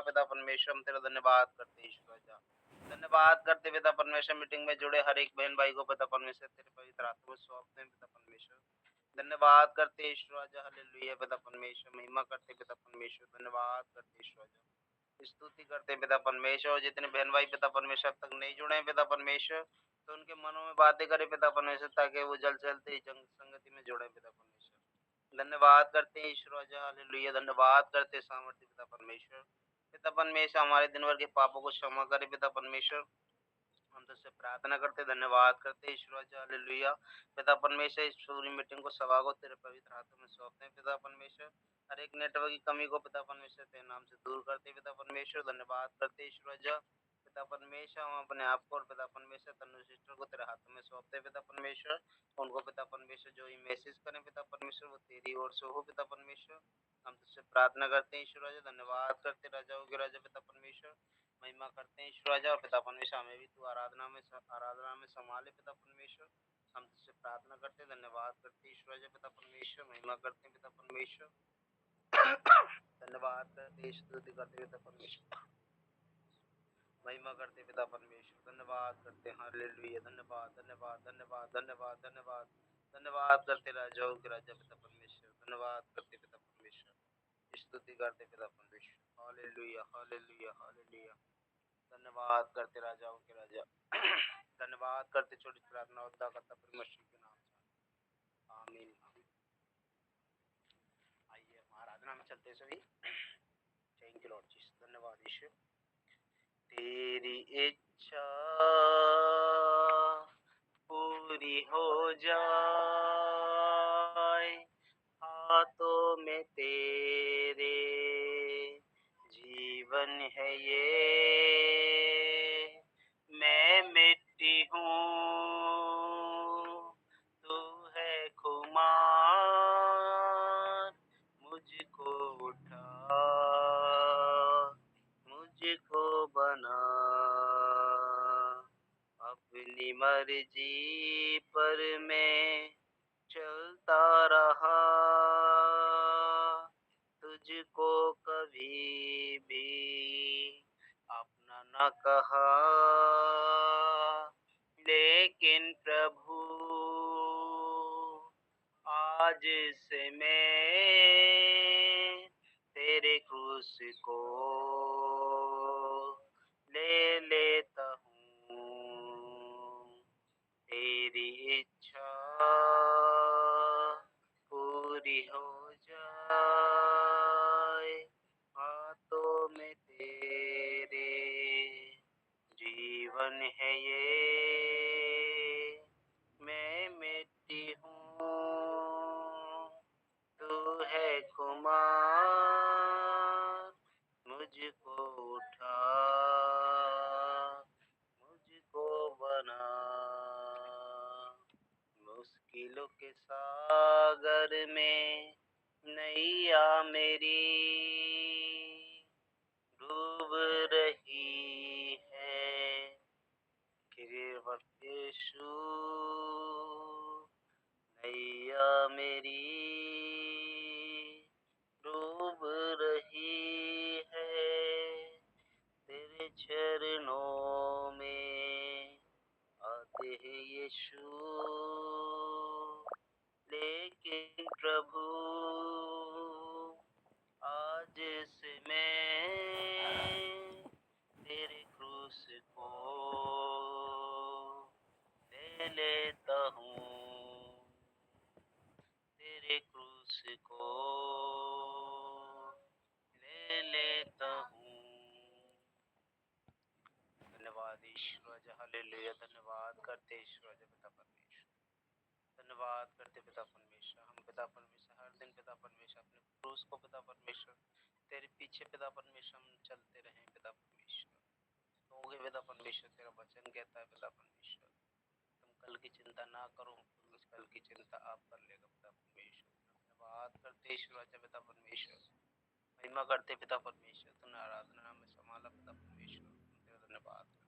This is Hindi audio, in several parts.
पिता परमेश्वर, हम तेरा धन्यवाद करते हैं ईश्वर राजा। धन्यवाद करते पिता परमेश्वर, मीटिंग में जुड़े हर एक बहन भाई को पिता परमेश्वर तेरे पवित्र हाथों में सौंपते हैं पिता परमेश्वर। धन्यवाद करते हैं ईश्वर राजा, हालेलुया पिता परमेश्वर, महिमा करते पिता परमेश्वर, धन्यवाद करते ईश्वर राजा, स्तुति करते पिता परमेश्वर। और जितने बहन भाई पिता परमेश्वर अब तक नहीं जुड़े हैं पिता परमेश्वर, तो उनके मनों में बातें करे पिता परमेश्वर, ताकि वो जल्द से जल्द ही संगति में जुड़े पिता परमेश्वर। धन्यवाद करते हैं ईश्वर राजा, हालेलुया, धन्यवाद करते हैं सामर्थ्य पिता परमेश्वर। पिता परमेश्वर हमारे दिन भर के पापों को क्षमा करे पिता परमेश्वर, हम तुझसे प्रार्थना करते धन्यवाद करते ईश्वर राजा, हालेलुया। पिता परमेश्वर इस पूरी मीटिंग को सभा को तेरे पवित्र हाथों में सौंपते हैं पिता परमेश्वर। हर एक नेटवर्क की कमी को पिता परमेश्वर तेरे नाम से दूर करते पिता परमेश्वर, धन्यवाद करते ईश्वर राजा। पिता परमेश्वर हम अपने आप को और पिता परमेश्वर तनु सिस्टर को तेरे हाथों में सौंपते पिता परमेश्वर। उनको पिता परमेश्वर जो ही मैसेज करें पिता परमेश्वर वो तेरी ओर से हो पिता परमेश्वर, हम तुझसे प्रार्थना करते हैं ईश्वर राजा, धन्यवाद करते राजाओं के राजा पिता परमेश्वर, महिमा करते हैं ईश्वर राजा। और पिता परमेश्वर हमें भी तू आराधना में संभाले पिता परमेश्वर, हम तुझसे प्रार्थना करते हैं, धन्यवाद करते हैं ईश्वर राजा पिता परमेश्वर, महिमा करते हैं पिता परमेश्वर, धन्यवाद करते स्तुति करते पिता परमेश्वर, महिमा करते पिता परमेश्वर, धन्यवाद करते हालेलुया, धन्यवाद धन्यवाद धन्यवाद धन्यवाद धन्यवाद धन्यवाद करते राजाओं के राजा पिता परमेश्वर, धन्यवाद करते पिता परमेश्वर, स्तुति करते पिता परमेश्वर, हालेलुया हालेलुया हालेलुया, धन्यवाद करते राजाओं के राजा, धन्यवाद करते छोटी प्रार्थना उद्धा करता परमेश्वर के नाम से, आमीन आमीन। आइए हम आराधना में चलते सभी। थैंक यू लॉर्ड जीसस, धन्यवाद ईश्वर। तेरी इच्छा पूरी हो जाए, हाथों में तेरे जीवन है ये, मैं मिट्टी हूँ तू है खुमार, मुझको उठा मुझको बना, अपनी मर्जी पर मैं चलता रहा, तुझको कभी भी अपना न कहा, लेकिन प्रभु आज से मैं तेरे क्रूस को ले लेता हूँ, तेरी इच्छा पूरी हो जाए, हाथों में तेरे जीवन है ये, मैं मिट्टी हूँ तू है खुमार, मुझको उठा मुझको बना, मुश्किलों के सागर में नैया मेरी डूब रही है, कृपा यीशु नैया मेरी डूब रही है, तेरे चरणों में आते हैं यीशु, लेकिन प्रभु आज से मैं तेरे क्रूस को ले लेता हूँ, तेरे क्रूस को ले लेता हूँ। धन्यवाद ईश्वर राजा, हालेलुया, धन्यवाद करते ईश्वर राजा पिता परमेश्वर, धन्यवाद करते पिता परमेश्वर। हम पिता परमेश्वर हर दिन पिता परमेश्वर अपने क्रूस को पिता परमेश्वर तेरे पीछे पिता परमेश्वर हम चलते रहे पिता परमेश्वर, क्योंकि पिता परमेश्वर तेरा वचन कहता है पिता परमेश्वर तुम कल की चिंता ना करो, कल की चिंता आप कर लेगा पिता परमेश्वर। धन्यवाद करते ईश्वर राजा पिता परमेश्वर, महिमा करते पिता परमेश्वर, तुमने आराधना में संभाला पिता परमेश्वर, तेरा धन्यवाद करते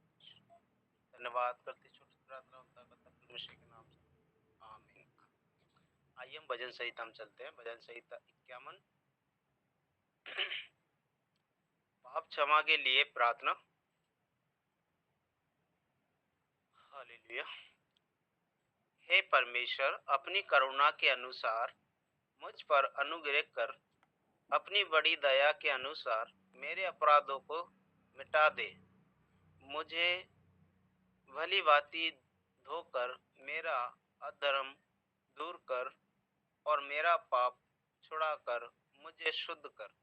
धन्यवाद करते छोटी प्रार्थना होता करता परमेश्वर के नाम से, आमीन। आइए हम भजन सहित हम चलते हैं, भजन सहित 51। पाप पाप क्षमा के लिए प्रार्थना। हालेलुया। हे परमेश्वर, अपनी करुणा के अनुसार मुझ पर अनुग्रह कर। अपनी बड़ी दया के अनुसार मेरे अपराधों को मिटा दे। मुझे भली भांति धोकर मेरा अधर्म दूर कर और मेरा पाप छुड़ाकर मुझे शुद्ध कर।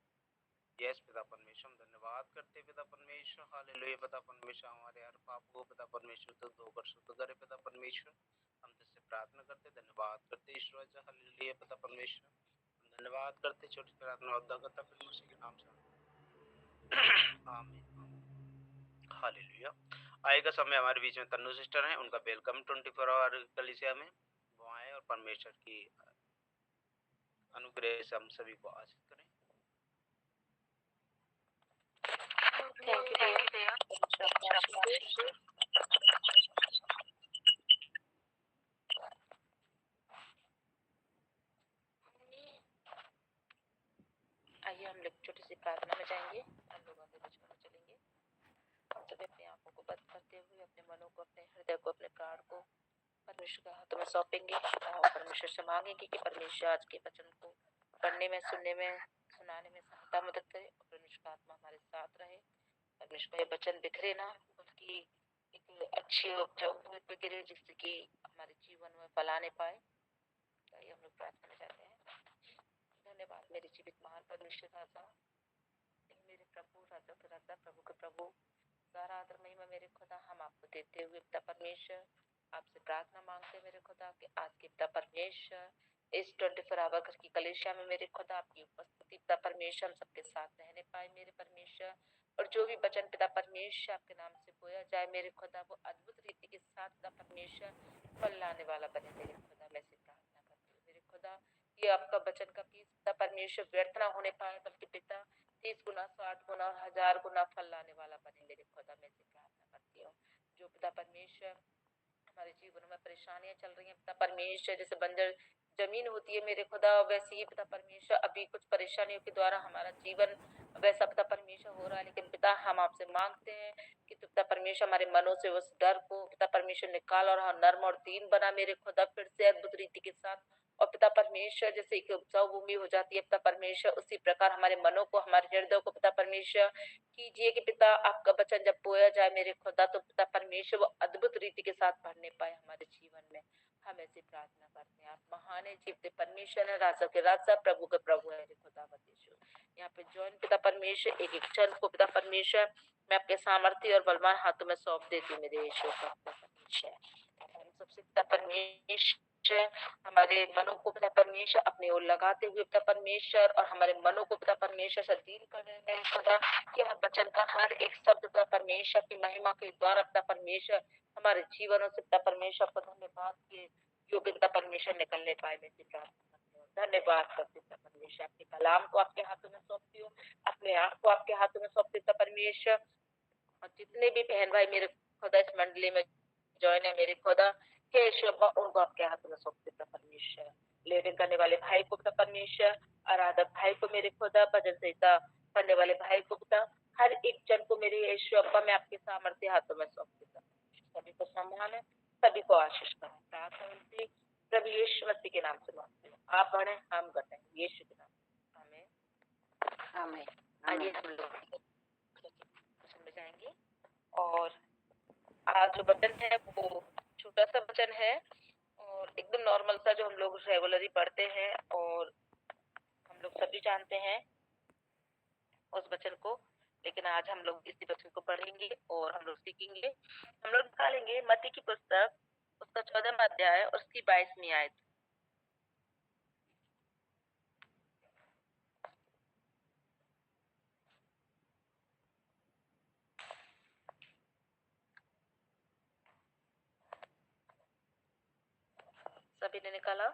यस पिता परमेश्वर, हम धन्यवाद करते पिता परमेश्वर। हालेलुया पिता परमेश्वर, हमारे हर पाप को पिता परमेश्वर तो धोकर शुद्ध करे पिता परमेश्वर। हम तुझसे प्रार्थना करते, धन्यवाद करते ईश्वर। हालेलुया पिता परमेश्वर, हम धन्यवाद करते। छोटी प्रार्थना उद्धार करता परमेश्वर के नाम से आमीन। हालेलुया। आए का समय हमारे बीच में तन्नू सिस्टर हैं, उनका वेलकम 24 आवर कलीसिया में। वो आए और परमेश्वर की अनुग्रह से हम सभी को आशीष करें। थैंक यू भैया। आइए हम लोग छोटी सी प्रार्थना में जाएंगे। हम लोग आगे बचपन में चलेंगे। हम सभी अपनी आंखों को बंद करते हुए अपने मनों को, अपने हृदय को, अपने प्राण को परमेश्वर के हाथों में सौंपेंगे और परमेश्वर से मांगेंगे कि परमेश्वर आज के वचन को पढ़ने में, सुनने में, सुनाने में सहायता मदद करे और परमेश्वर का आत्मा हमारे साथ रहे। परमेश्वर का ये वचन बिखरे ना, बल्कि एक अच्छी उपजाऊ गिरे जिससे कि हमारे जीवन में फलाने पाए। तो हम लोग प्रार्थना में जाते हैं। धन्यवाद मेरे जीवित महान परमेश्वर राजा, मेरे प्रभु, राजा के राजा, प्रभु के प्रभु, सारा आदर महिमा मेरे खुदा हम आपको देते हुए पिता परमेश्वर आपसे प्रार्थना मांगते मेरे खुदा कि आज के पिता परमेश्वर इस 24 आवर घर की कलीसिया में मेरे खुदा आपकी उपस्थिति पिता परमेश्वर हम सबके साथ रहने पाए मेरे परमेश्वर। और जो भी वचन पिता परमेश्वर आपके नाम से बोया जाए मेरे खुदा वो अद्भुत रीति के साथ पिता परमेश्वर फल लाने वाला बने मेरे खुदा। मैं से प्रार्थना करती हूँ मेरे खुदा, ये आपका वचन का पिता परमेश्वर व्यर्थ ना होने पाए, बल्कि पिता 30 गुना, 60 गुना, 1000 गुना फल लाने वाला बने मेरे खुदा। मैं से प्रार्थना करती हूँ जो पिता परमेश्वर हमारे जीवन में परेशानियां चल रही हैं पिता परमेश्वर, जैसे बंजर जमीन होती है मेरे खुदा, वैसे ही पिता परमेश्वर अभी कुछ परेशानियों के द्वारा हमारा जीवन वैसा पिता परमेश्वर हो रहा है। लेकिन पिता हम आपसे मांगते हैं कि पिता परमेश्वर हमारे मनों से उस डर को पिता परमेश्वर निकाल और हम नर्म और दीन बना मेरे खुदा फिर से अद्भुत रीति के साथ। और पिता परमेश्वर जैसे एक उपजाऊ भूमि हो जाती है पिता परमेश्वर, उसी प्रकार हमारे मनों को, हमारे हृदय को पिता परमेश्वर कीजिए कि पिता आपका वचन जब बोया जाए मेरे खुदा तो पिता परमेश्वर वो अद्भुत रीति के साथ भरने पाए हमारे जीवन में। हम ऐसी प्रार्थना करते हैं। आप महान है, जीवते परमेश्वर है, राजा के राजा, प्रभु के प्रभु है खुदा परमेश्वर। यहाँ पे जॉइन पिता परमेश्वर एक एक क्षण को पिता परमेश्वर मैं आपके सामर्थ्य और बलवान हाथों में सौंप देती हूँ मेरे यीशु का परमेश्वर। हम सबसे पिता परमेश्वर हमारे मनों को पिता परमेश्वर अपनी ओर लगाते हुए पिता परमेश्वर और हमारे मनों को पिता परमेश्वर से दीन कर रहे हैं खुदा कि हर वचन का हर एक शब्द पिता परमेश्वर की महिमा के द्वारा पिता परमेश्वर हमारे जीवनों से पिता परमेश्वर को धन्यवाद के योग्य पिता परमेश्वर निकलने पाए। मैं प्रार्थना करती हूँ, धन्यवाद करते पिता परमेश्वर। आपके कलाम को आपके हाथों में सौंपती हूँ, अपने आप को आपके हाथों में सौंपती पिता परमेश्वर। और जितने भी बहन भाई मेरे खुदा इस मंडली में ज्वाइन है मेरे खुदा हे शोभा उनको आपके हाथों में सौंपते पिता परमेश्वर। लेविंग करने वाले भाई को पिता परमेश्वर, आराधक भाई को मेरे खुदा, भजन संहिता करने वाले भाई को पिता, हर एक जन को मेरे यीशु अब्बा मैं आपके सामर्थ्य हाथों में सौंपती पिता। सभी को सम्मान है, सभी को आशीष करें। प्रार्थना प्रभु यीशु मसीह के नाम से मांगते हैं, आप बढ़े हम घटें यीशु के नाम। आमीन आमीन। आइए हम लोग जाएंगे और आज जो वचन है वो छोटा सा वचन है और एकदम नॉर्मल सा जो हम लोग रेगुलरली पढ़ते हैं और हम लोग सभी जानते हैं उस वचन को। लेकिन आज हम लोग इसी वचन को पढ़ेंगे और हम लोग सीखेंगे। हम लोग निकालेंगे मत्ती की पुस्तक उसका 14वां अध्याय और उसकी 22वीं आयत। सभी ने निकाला?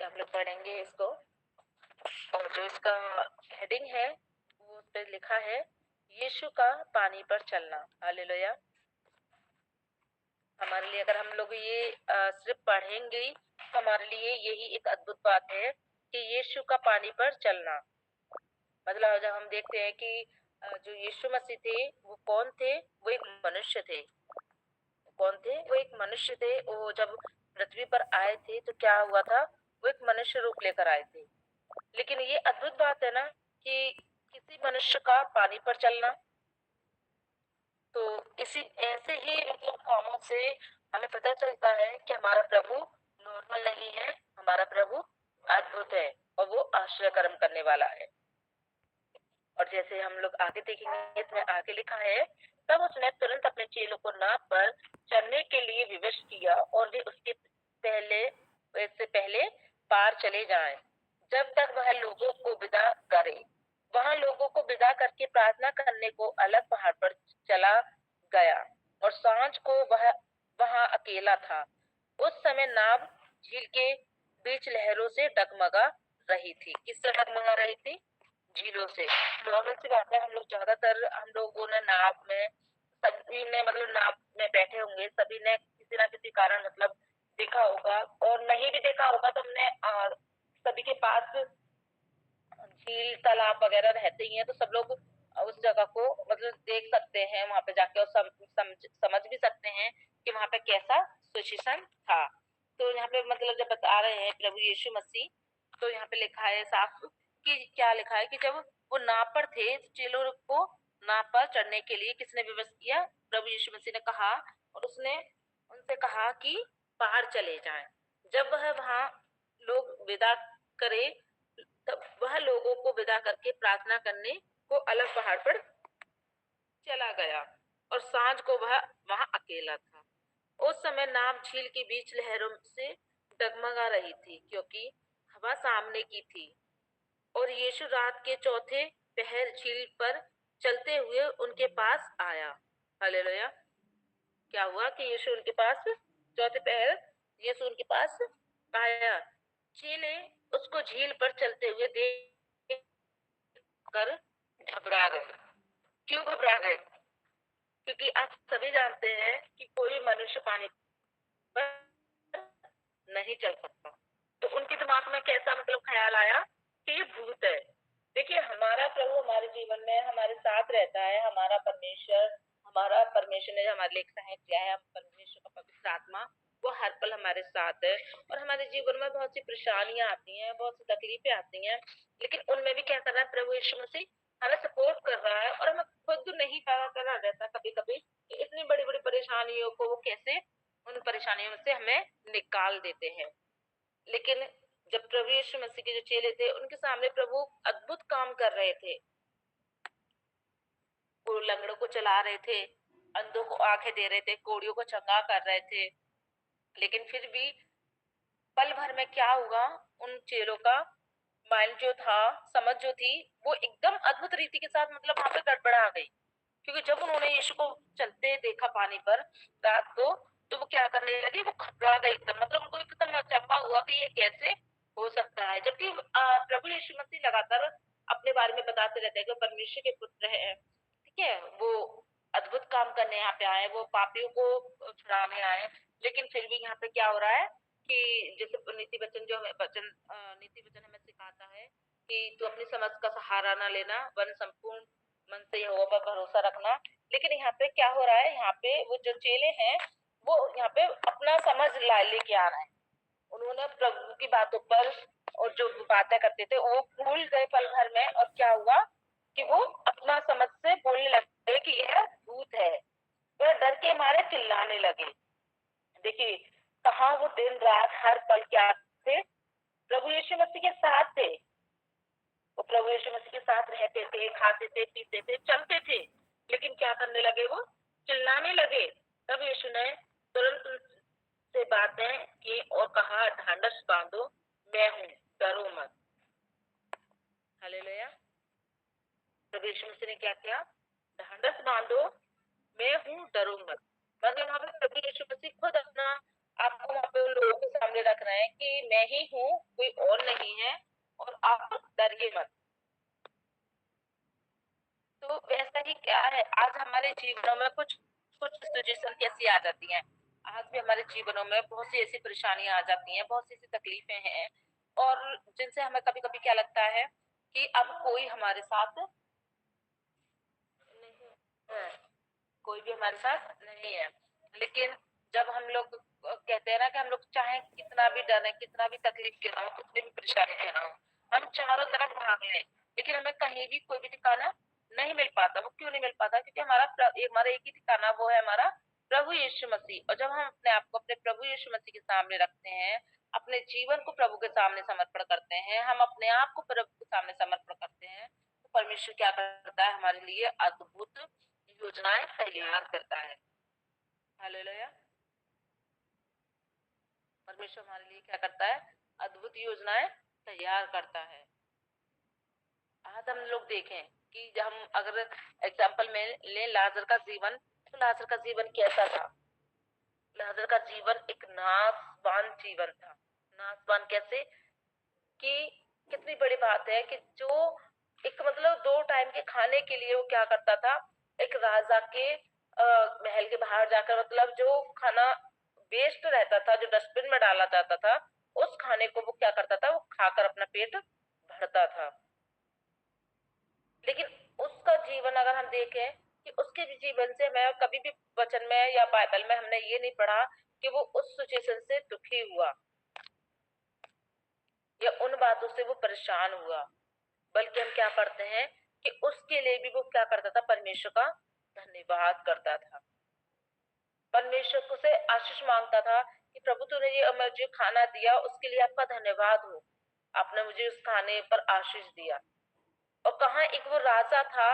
हम लोग पढ़ेंगे इसको और जो इसका हेडिंग है वो उस पर लिखा है यीशु का पानी पर चलना। हालेलुया। हमारे लिए अगर हम लोग ये सिर्फ पढ़ेंगे तो हमारे लिए यही एक अद्भुत बात है कि यीशु का पानी पर चलना। मतलब जब हम देखते हैं कि जो यीशु मसीह थे वो कौन थे? वो एक मनुष्य थे। कौन थे? वो एक मनुष्य थे। वो जब पृथ्वी पर आए थे तो क्या हुआ था? वो एक मनुष्य रूप लेकर आए थे। लेकिन ये अद्भुत बात है ना कि किसी मनुष्य का पानी पर चलना। तो इसी ऐसे ही मतलब कामों से हमें पता चलता है कि हमारा प्रभु नॉर्मल नहीं है, हमारा प्रभु अद्भुत है और वो आश्चर्य कर्म करने वाला है। और जैसे हम लोग आगे देखेंगे इसमें आगे लिखा है, तब उसने तुरंत अपने चेलों को नाव पर चढ़ने के लिए विवश किया और वे उसके पहले पार चले जाएं, जब तक वह लोगों को विदा करे। वहां लोगों को विदा करके प्रार्थना करने को अलग पहाड़ पर चला गया और सांझ को वह वहां अकेला था। उस समय नाव झील के बीच लहरों से डगमगा रही थी। किससे डगमगा रही थी? झीलों से। नॉर्मल सी बात है, हम लोगों ने नाव में, सभी ने मतलब नाव में बैठे होंगे, सभी ने किसी ना किसी कारण मतलब देखा होगा, और नहीं भी देखा होगा तो हमने सभी के पास झील तालाब वगैरह रहते ही हैं, तो सब लोग उस जगह को मतलब देख सकते हैं वहां पे जाके, और समझ भी सकते हैं कि वहां पे कैसा सिचुएशन था। तो यहाँ पे मतलब जब बता रहे हैं प्रभु यीशु मसीह, तो यहाँ पे लिखा है साफ कि क्या लिखा है कि जब वो नाव पर थे तो चेलों को नाव पर चढ़ने के लिए किसने व्यवस्था किया? प्रभु यीशु मसीह ने कहा, और उसने उनसे कहा कि बाहर चले जाएं। जब वह वहां लोग विदा करे तब वह लोगों को विदा करके प्रार्थना करने को अलग पहाड़ पर चला गया और सांझ को वह वहां अकेला था। उस समय नाव झील के बीच लहरों से डगमगा रही थी क्योंकि हवा सामने की थी। और यीशु रात के चौथे पहर झील पर चलते हुए उनके पास आया। हालेलुया। क्या हुआ कि यीशु उनके पास चौथे पहर यीशु उनके पास आया। चेले उसको झील पर चलते हुए देख कर घबरा गए। क्यों घबरा गए? क्योंकि आप सभी जानते हैं कि कोई मनुष्य पानी पर नहीं चल सकता। तो उनके दिमाग में कैसा मतलब ख्याल आया कि ये भूत है। देखिए, हमारा प्रभु हमारे जीवन में हमारे साथ रहता है। हमारा परमेश्वर ने हमारे लिए एक सहायक किया है। परमेश्वर का पवित्र आत्मा वो हर पल हमारे साथ है, और हमारे जीवन में बहुत सी परेशानियां आती हैं, बहुत सी तकलीफें आती हैं, लेकिन उनमें भी क्या कर रहा है प्रभु यीशु मसीह? हमें सपोर्ट कर रहा है, और हमें खुद नहीं पता चला रहता कभी कभी कि इतनी बड़ी बड़ी परेशानियों को वो कैसे उन परेशानियों से हमें निकाल देते हैं। लेकिन जब प्रभु यीशु मसीह के जो चेले थे उनके सामने प्रभु अद्भुत काम कर रहे थे। वो लंगड़ों को चला रहे थे, अंधों को आंखें दे रहे थे, कोड़ियों को चंगा कर रहे थे। लेकिन फिर भी पल भर में क्या हुआ? उन चेलों का माइंड जो था, समझ जो थी, वो एकदम अद्भुत रीति के साथ मतलब वहां पे गड़बड़ा गई। क्योंकि जब उन्होंने यीशु को चलते देखा पानी पर रात को, तो वो क्या करने लगे? वो घबरा गए एकदम। मतलब उनको एकदम अचंभा हुआ कि ये कैसे हो सकता है, जबकि प्रभु यीशु मसीह लगातार अपने बारे में बताते रहते हैं कि वो परमेश्वर के पुत्र है। ठीक है, वो अद्भुत काम करने यहाँ पे आए, वो पापियों को छुड़ाने आए। लेकिन फिर भी यहाँ पे क्या हो रहा है कि जैसे नीति वचन हमें सिखाता है कि तू अपनी समझ का सहारा ना लेना, वन संपूर्ण मन से यहोवा पर भरोसा रखना। लेकिन यहाँ पे क्या हो रहा है? यहाँ पे वो जो चेले हैं वो यहाँ पे अपना समझ लेके आ रहे हैं। उन्होंने प्रभु की बातों पर और जो बातें करते थे वो भूल गए पल भर में, और क्या हुआ कि वो अपना समझ से बोलने लगे कि यह भूत है। वह डर के मारे चिल्लाने लगे। देखिए, कहाँ वो दिन रात हर पल क्या थे? प्रभु यीशु मसीह के साथ थे। वो प्रभु यीशु मसीह के साथ रहते थे, खाते थे, पीते थे, चलते थे। लेकिन क्या करने लगे? वो चिल्लाने लगे। तब यीशु ने तुरंत उनसे बातें की और कहा, ढांढस बांधो, मैं हूँ, डरो मत। हालेलुया। प्रभु यीशु मसीह ने क्या किया? ढांढस बांधो, मैं हूँ, डरो मत। मतलब वहां पे प्रभु यीशु मसीह खुद अपना आपको वहां पे उन लोगों के सामने रख रहे हैं कि मैं ही हूँ, कोई और नहीं है, और आप डरिए मत। तो वैसा ही क्या है, आज हमारे जीवनों में कुछ कुछ सिचुएशन कैसी आ जाती हैं। आज भी हमारे जीवनों में बहुत सी ऐसी परेशानियां आ जाती हैं, बहुत सी ऐसी तकलीफें हैं और जिनसे हमें कभी-कभी क्या लगता है कि अब कोई हमारे साथ नहीं है, कोई भी हमारे साथ नहीं है। लेकिन जब हम लोग कहते हैं ना कि हम लोग चाहे कितना भी डरे, कितना भी तकलीफ क्यों ना हो, कितनी भी परेशानी क्यों ना हो, हम चारों तरफ भाग लें, लेकिन हमें कहीं भी कोई भी ठिकाना नहीं मिल पाता। वो क्यों नहीं मिल पाता? क्योंकि हमारा एक ही ठिकाना, वो है हमारा प्रभु यीशु मसीह। और जब हम अपने आप को अपने प्रभु यीशु मसीह के सामने रखते हैं, अपने जीवन को प्रभु के सामने समर्पण करते हैं, हम अपने आप को प्रभु के सामने समर्पण करते हैं, तो परमेश्वर क्या करता है? हमारे लिए अद्भुत योजनाएं तैयार करता है। हालेलुया। परमेश्वर हमारे लिए क्या करता है? अद्भुत योजनाएं तैयार करता है। आज हम लोग देखें कि जब हम अगर एग्जाम्पल में ले लाजर का जीवन, तो लाजर का जीवन कैसा था? लाजर का जीवन एक नासवान जीवन था। नासवान कैसे? कि कितनी बड़ी बात है कि जो एक मतलब 2 टाइम के खाने के लिए वो क्या करता था? एक राजा के महल के बाहर जाकर मतलब जो खाना वेस्ट रहता था, जो डस्टबिन में डाला जाता था, उस खाने को वो क्या करता था? वो खाकर अपना पेट भरता था। लेकिन उसका जीवन अगर हम देखें कि उसके भी जीवन से हमें कभी भी वचन में या बाइबल में हमने ये नहीं पढ़ा कि वो उस सिचुएशन से दुखी हुआ या उन बातों से वो परेशान हुआ, बल्कि हम क्या पढ़ते हैं कि उसके लिए भी वो क्या करता था? परमेश्वर का धन्यवाद करता था। परमेश्वर को से आशीष मांगता था कि प्रभु तूने ये मुझे खाना दिया, उसके लिए आपका धन्यवाद हो। आपने मुझे उस खाने पर आशीष दिया। और कहाँ एक वो राजा था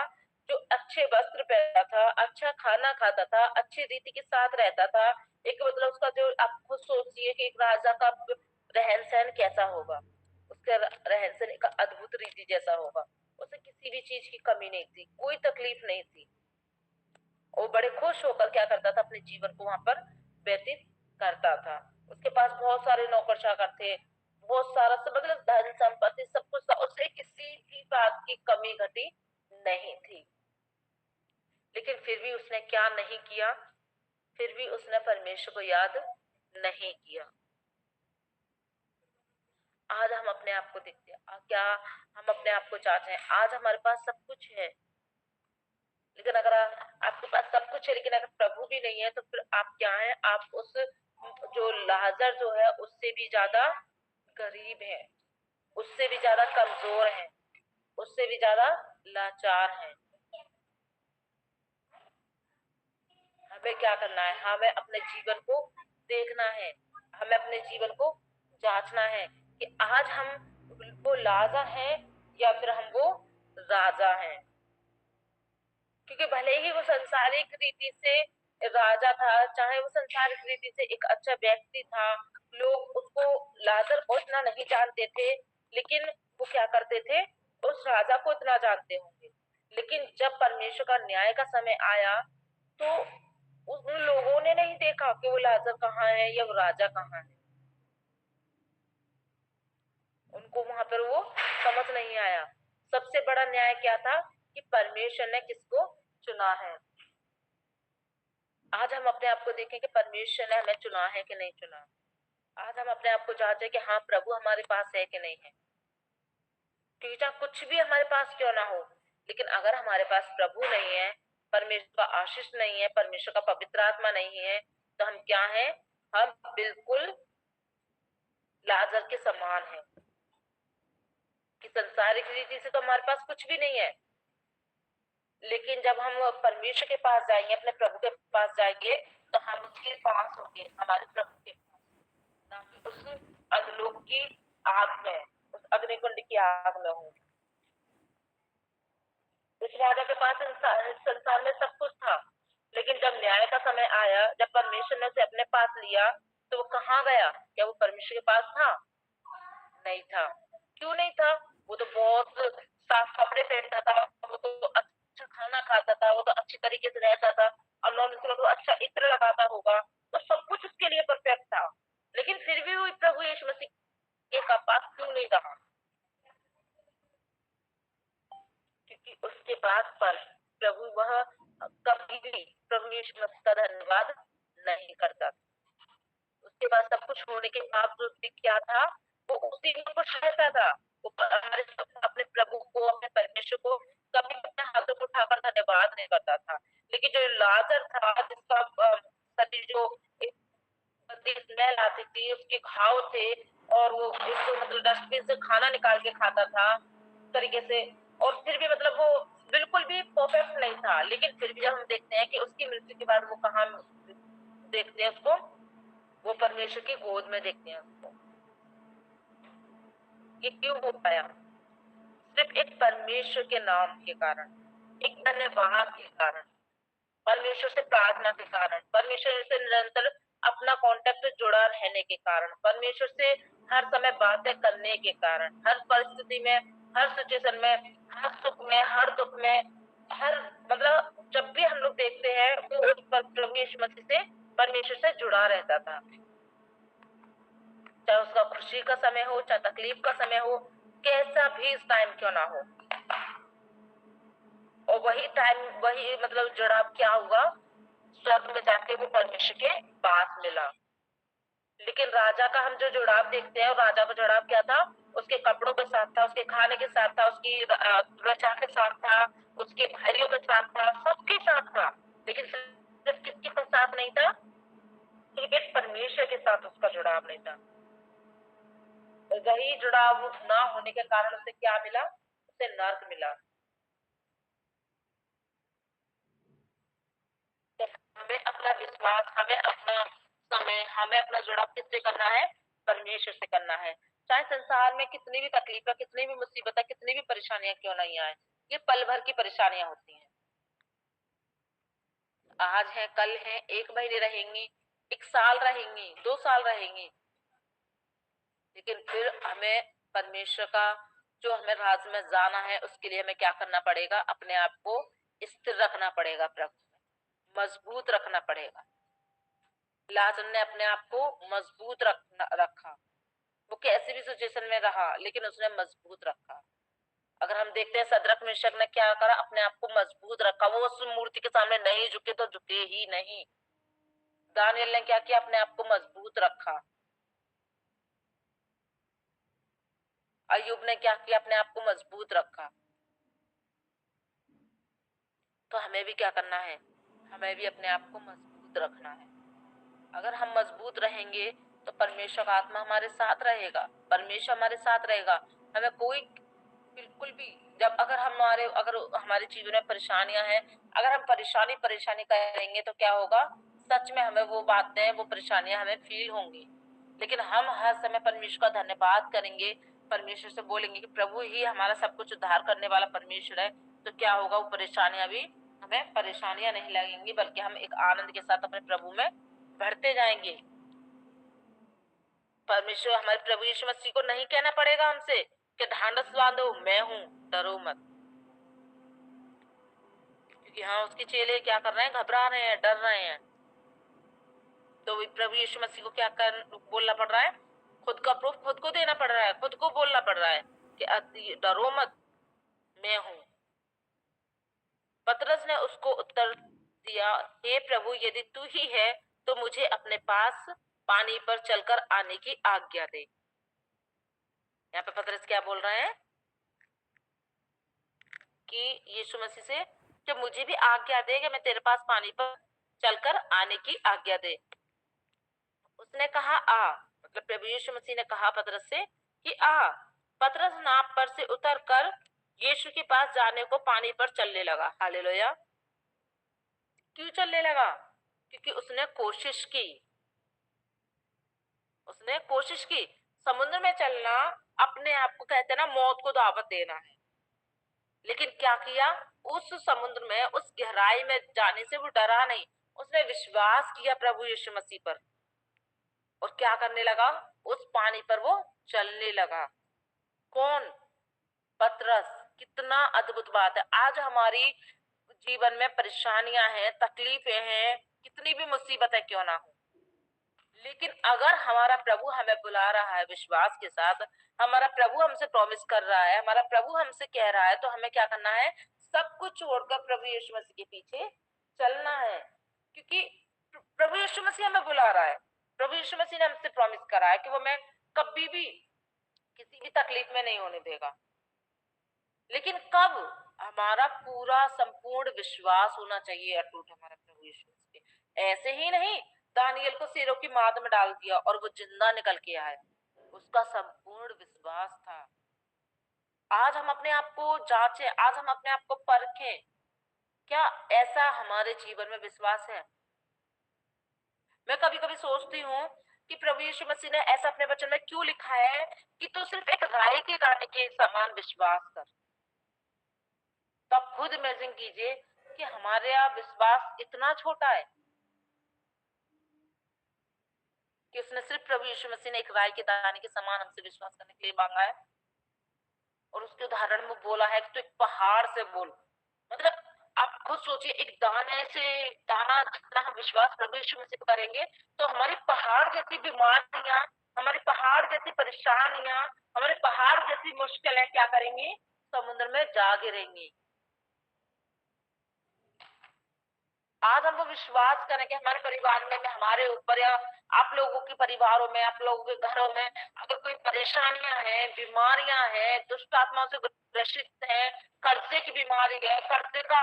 जो अच्छे वस्त्र पहनता था, अच्छा खाना खाता था, अच्छी रीति के साथ रहता था। एक मतलब उसका जो आप खुद सोचिए कि एक राजा का रहन सहन कैसा होगा, उसका रहन सहन एक अद्भुत रीति जैसा होगा। उसे किसी भी चीज की कमी नहीं थी, कोई तकलीफ नहीं थी। वो बड़े खुश होकर क्या करता था? अपने जीवन को वहां पर व्यतीत करता था। उसके पास बहुत सारे नौकर चाकर थे, बहुत सारा सब मतलब धन संपत्ति सब कुछ था, उसे किसी भी बात की कमी घटी नहीं थी। लेकिन फिर भी उसने क्या नहीं किया? फिर भी उसने परमेश्वर को याद नहीं किया। आज हम अपने आप को देखते हैं, क्या हम अपने आप को चाहते हैं? आज हमारे पास सब कुछ है, लेकिन अगर आपके पास सब कुछ है लेकिन अगर प्रभु भी नहीं है, तो फिर आप क्या है? आप उस जो लाजर जो है उससे भी ज्यादा गरीब है, उससे भी ज्यादा कमजोर है, उससे भी ज्यादा लाचार है। हमें क्या करना है? हमें अपने जीवन को देखना है, हमें अपने जीवन को जांचना है कि आज हम वो लाजा हैं या फिर हम वो राजा हैं। क्योंकि भले ही वो संसारिक रीति से राजा था, चाहे वो संसारिक रीति से एक अच्छा व्यक्ति था, लोग उसको लाजर को इतना नहीं जानते थे, लेकिन वो क्या करते थे? उस राजा को इतना जानते होंगे। लेकिन जब परमेश्वर का न्याय का समय आया, तो उन लोगों ने नहीं देखा कि वो लाजर कहाँ है या वो राजा कहाँ है। उनको वहां पर वो समझ नहीं आया। सबसे बड़ा न्याय क्या था? कि परमेश्वर ने किसको चुना है। आज हम अपने आप को देखें कि परमेश्वर ने हमें चुना है कि नहीं चुना। आज हम अपने आप को जांचें कि हाँ प्रभु हमारे पास है कि नहीं है। क्योंकि चाहे कुछ भी हमारे पास क्यों ना हो, लेकिन अगर हमारे पास प्रभु नहीं है, परमेश्वर का आशीष नहीं है, परमेश्वर का पवित्र आत्मा नहीं है, तो हम क्या हैं? हम बिल्कुल लाजर के समान है कि संसारिक रीति से तो हमारे पास कुछ भी नहीं है, लेकिन जब हम परमेश्वर के पास जाएंगे, अपने प्रभु के पास जाएंगे, तो हम उसके पास होंगे, हमारे प्रभु के पास, ना कि उस अधलोक की आग में, उस अग्निकुंड की आग में होंगे। उस राजा के पास संसार में सब कुछ था, लेकिन जब न्याय का समय आया, जब परमेश्वर ने उसे अपने पास लिया, तो वो कहाँ गया? क्या वो परमेश्वर के पास था? नहीं था। क्यों नहीं था? वो तो बहुत साफ कपड़े पहनता था, वो तो अच्छा खाना खाता था, वो तो अच्छी तरीके से रहता था, और नॉन तो अच्छा इत्र लगाता होगा, तो सब कुछ उसके लिए परफेक्ट था। लेकिन फिर भी वो प्रभु यीशु मसीह के पास क्यों नहीं रहा? क्योंकि उसके पास पर प्रभु वह कभी भी प्रभु यीशु मसीह का धन्यवाद नहीं करता। होने के बावजूद भी क्या था, वो उसी में खुश रहता था। वो हमारे अपने प्रभु को, अपने परमेश्वर को कभी अपने हाथों को उठाकर धन्यवाद नहीं करता था। लेकिन जो लाजर था, जिसका शरीर जो एक गंदी स्मेल आती थी, उसके घाव थे, और वो एक मतलब डस्टबिन से खाना निकाल के खाता था तरीके से, और फिर भी मतलब वो बिल्कुल भी परफेक्ट नहीं था। लेकिन फिर भी जब हम देखते हैं कि उसकी मृत्यु के बाद वो कहाँ देखते हैं उसको, वो परमेश्वर की गोद में देखते हैं उसको। ये क्यों हो पाया? सिर्फ एक परमेश्वर के नाम के कारण, एक धन्यवाद के कारण, परमेश्वर से प्रार्थना के कारण, परमेश्वर से निरंतर अपना कांटेक्ट जुड़ा रहने के कारण, परमेश्वर से हर समय बातें करने के कारण, हर परिस्थिति में, हर सिचुएशन में, हर सुख में, हर दुख में, हर मतलब जब भी हम लोग देखते हैं वो उस प्रभु यीशु मसीह से, परमेश्वर से जुड़ा रहता था। चाहे उसका खुशी का समय हो, चाहे तकलीफ का समय हो, कैसा भी इस टाइम क्यों ना हो। और वही टाइम, वही मतलब जुड़ाव क्या हुआ, स्वर्ग में जाके वो परमेश्वर के पास मिला। लेकिन राजा का हम जो जुड़ाव देखते हैं, और राजा का जुड़ाव क्या था, उसके कपड़ों के साथ था, उसके खाने के साथ था, उसकी त्वचा के साथ था, उसके भाइयों के साथ था, सबके साथ था। लेकिन सिर्फ किसके साथ नहीं था? सिर्फ परमेश्वर के साथ उसका जुड़ाव नहीं था। वही जुड़ाव ना होने के कारण उसे क्या मिला? उसे नर्क मिला। हमें अपना विश्वास, हमें अपना समय, हमें अपना जुड़ाव किससे करना है? परमेश्वर से करना है। चाहे संसार में कितनी भी तकलीफ, कितनी भी मुसीबत, कितनी भी परेशानियां क्यों नहीं आए, ये पल भर की परेशानियां होती हैं। आज है, कल है, 1 महीने रहेंगी, 1 साल रहेंगी, 2 साल रहेंगी। लेकिन फिर हमें परमेश्वर का जो हमें राज में जाना है, उसके लिए हमें क्या करना पड़ेगा? अपने आप को स्थिर रखना पड़ेगा, प्रभु में मजबूत रखना पड़ेगा। लाजर ने अपने आप को मजबूत रखा। वो कैसी भी सिचुएशन में रहा, लेकिन उसने मजबूत रखा। अगर हम देखते हैं सदरक मेशक ने क्या करा, अपने आप को मजबूत रखा। वो उस मूर्ति के सामने नहीं झुके तो झुके ही नहीं। दानियल ने क्या किया? अपने आप को मजबूत रखा। अय्यूब ने क्या किया? अपने आप को मजबूत रखा। तो हमें भी क्या करना है? हमें भी अपने आप को मजबूत रखना है। अगर हम मजबूत रहेंगे तो परमेश्वर का आत्मा हमारे साथ रहेगा, परमेश्वर हमारे साथ रहेगा। हमें कोई बिल्कुल भी, अगर हमारे जीवन में परेशानियां हैं, अगर हम परेशानी करेंगे तो क्या होगा? सच में हमें वो बातें, वो परेशानियां हमें फील होंगी। लेकिन हम हर समय परमेश्वर का धन्यवाद करेंगे, परमेश्वर से बोलेंगे कि प्रभु ही हमारा सब कुछ उद्धार करने वाला परमेश्वर है, तो क्या होगा? वो परेशानियां भी हमें परेशानियां नहीं लगेंगी, बल्कि हम एक आनंद के साथ अपने प्रभु में बढ़ते जाएंगे। परमेश्वर, हमारे प्रभु यीशु मसीह को नहीं कहना पड़ेगा हमसे कि ढांढस बांधो, मैं हूं, डरो मत। क्योंकि हाँ, उसके चेले क्या कर रहे हैं? घबरा रहे हैं, डर रहे हैं। तो प्रभु यीशु मसीह को क्या बोलना पड़ रहा है? खुद का प्रूफ खुद को देना पड़ रहा है, खुद को बोलना पड़ रहा है कि डरो मत, मैं हूं। पतरस ने उसको उत्तर दिया, हे प्रभु, यदि तू ही है तो मुझे अपने पास पानी पर चलकर आने की आज्ञा दे। यहाँ पे पतरस क्या बोल रहे हैं? कि यीशु मसीह से कि मुझे भी आज्ञा दे कि मैं तेरे पास पानी पर चलकर आने की आज्ञा दे। उसने कहा आ, मतलब प्रभु यीशु मसीह ने कहा पतरस से कि आ। पतरस नाव पर से उतरकर यीशु के पास जाने को पानी पर चलने लगा। हालेलुया। क्यों चलने लगा? क्योंकि उसने कोशिश की। उसने कोशिश की। समुद्र में चलना अपने आप को कहते हैं ना, मौत को दावत देना है। लेकिन क्या किया? उस समुद्र में, उस गहराई में जाने से वो डरा नहीं, उसने विश्वास किया प्रभु यीशु मसीह पर, और क्या करने लगा? उस पानी पर वो चलने लगा। कौन? पतरस। कितना अद्भुत बात है। आज हमारी जीवन में परेशानियां हैं, तकलीफें हैं, कितनी भी मुसीबतें क्यों ना हो, लेकिन अगर हमारा प्रभु हमें बुला रहा है विश्वास के साथ, हमारा प्रभु हमसे प्रॉमिस कर रहा है, हमारा प्रभु हमसे कह रहा है, तो हमें क्या करना है? सब कुछ छोड़कर प्रभु यीशु मसीह के पीछे चलना है। क्योंकि प्रभु यीशु मसीह हमें बुला रहा है। प्रभु यीशु मसीह ने हमसे प्रॉमिस करा है कि वो हमें कभी भी किसी भी तकलीफ में नहीं होने देगा। लेकिन कब? हमारा पूरा संपूर्ण विश्वास होना चाहिए अटूट हमारा प्रभु यीशु मसीह पे। ऐसे ही नहीं, दानियल को शेरों की माद में डाल दिया और वो जिंदा निकल के आया, उसका संपूर्ण विश्वास था। आज हम अपने आप को जांचें, आज हम अपने आप को परखें, क्या ऐसा हमारे जीवन में विश्वास है? मैं कभी कभी सोचती हूँ कि प्रभु यीशु मसीह ने ऐसा अपने वचन में क्यों लिखा है कि तू सिर्फ एक राई के दाने के समान विश्वास कर। तो आप खुद इमेजिन कीजिए कि हमारे यहाँ विश्वास इतना छोटा है कि उसने सिर्फ प्रभु यीशु मसीह ने एक राई के दाने के समान हमसे विश्वास करने के लिए मांगा है। और उसके उदाहरण में बोला है कि तू एक पहाड़ से बोल। मतलब आप खुद सोचिए, एक दाने से दाना जितना हम विश्वास प्रभु यीशु मसीह पर करेंगे तो हमारी पहाड़ जैसी बीमारियां, हमारी पहाड़ जैसी परेशानियां, हमारे पहाड़ जैसी मुश्किलें क्या करेंगी? समुद्र में जा गिरेंगी। आज हम वो विश्वास करें कि हमारे परिवार में हमारे ऊपर या आप लोगों के परिवारों में, आप लोगों के घरों में अगर कोई परेशानियां हैं, बीमारियां हैं, दुष्ट आत्माओं से ग्रसित है, कर्जे की बीमारी है, कर्जे का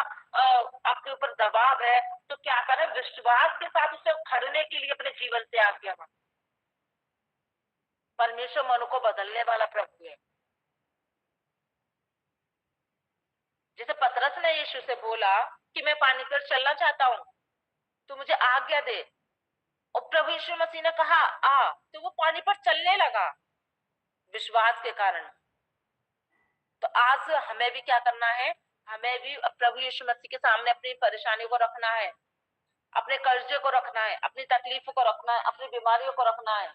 आपके ऊपर दबाव है, तो क्या करें? विश्वास के साथ उसे खड़ने के लिए अपने जीवन से आज्ञा मांगे। परमेश्वर मनु को बदलने वाला प्रभु है। जैसे पतरस ने यीशु से बोला कि मैं पानी पर चलना चाहता हूँ, तो मुझे आज्ञा दे। और प्रभु यीशु मसीह ने कहा आ, तो वो पानी पर चलने लगा विश्वास के कारण। तो आज हमें भी क्या करना है? हमें भी प्रभु यीशु मसीह के सामने अपनी परेशानियों को रखना है, अपने कर्जे को रखना है, अपनी तकलीफों को रखना है, अपनी बीमारियों को रखना है।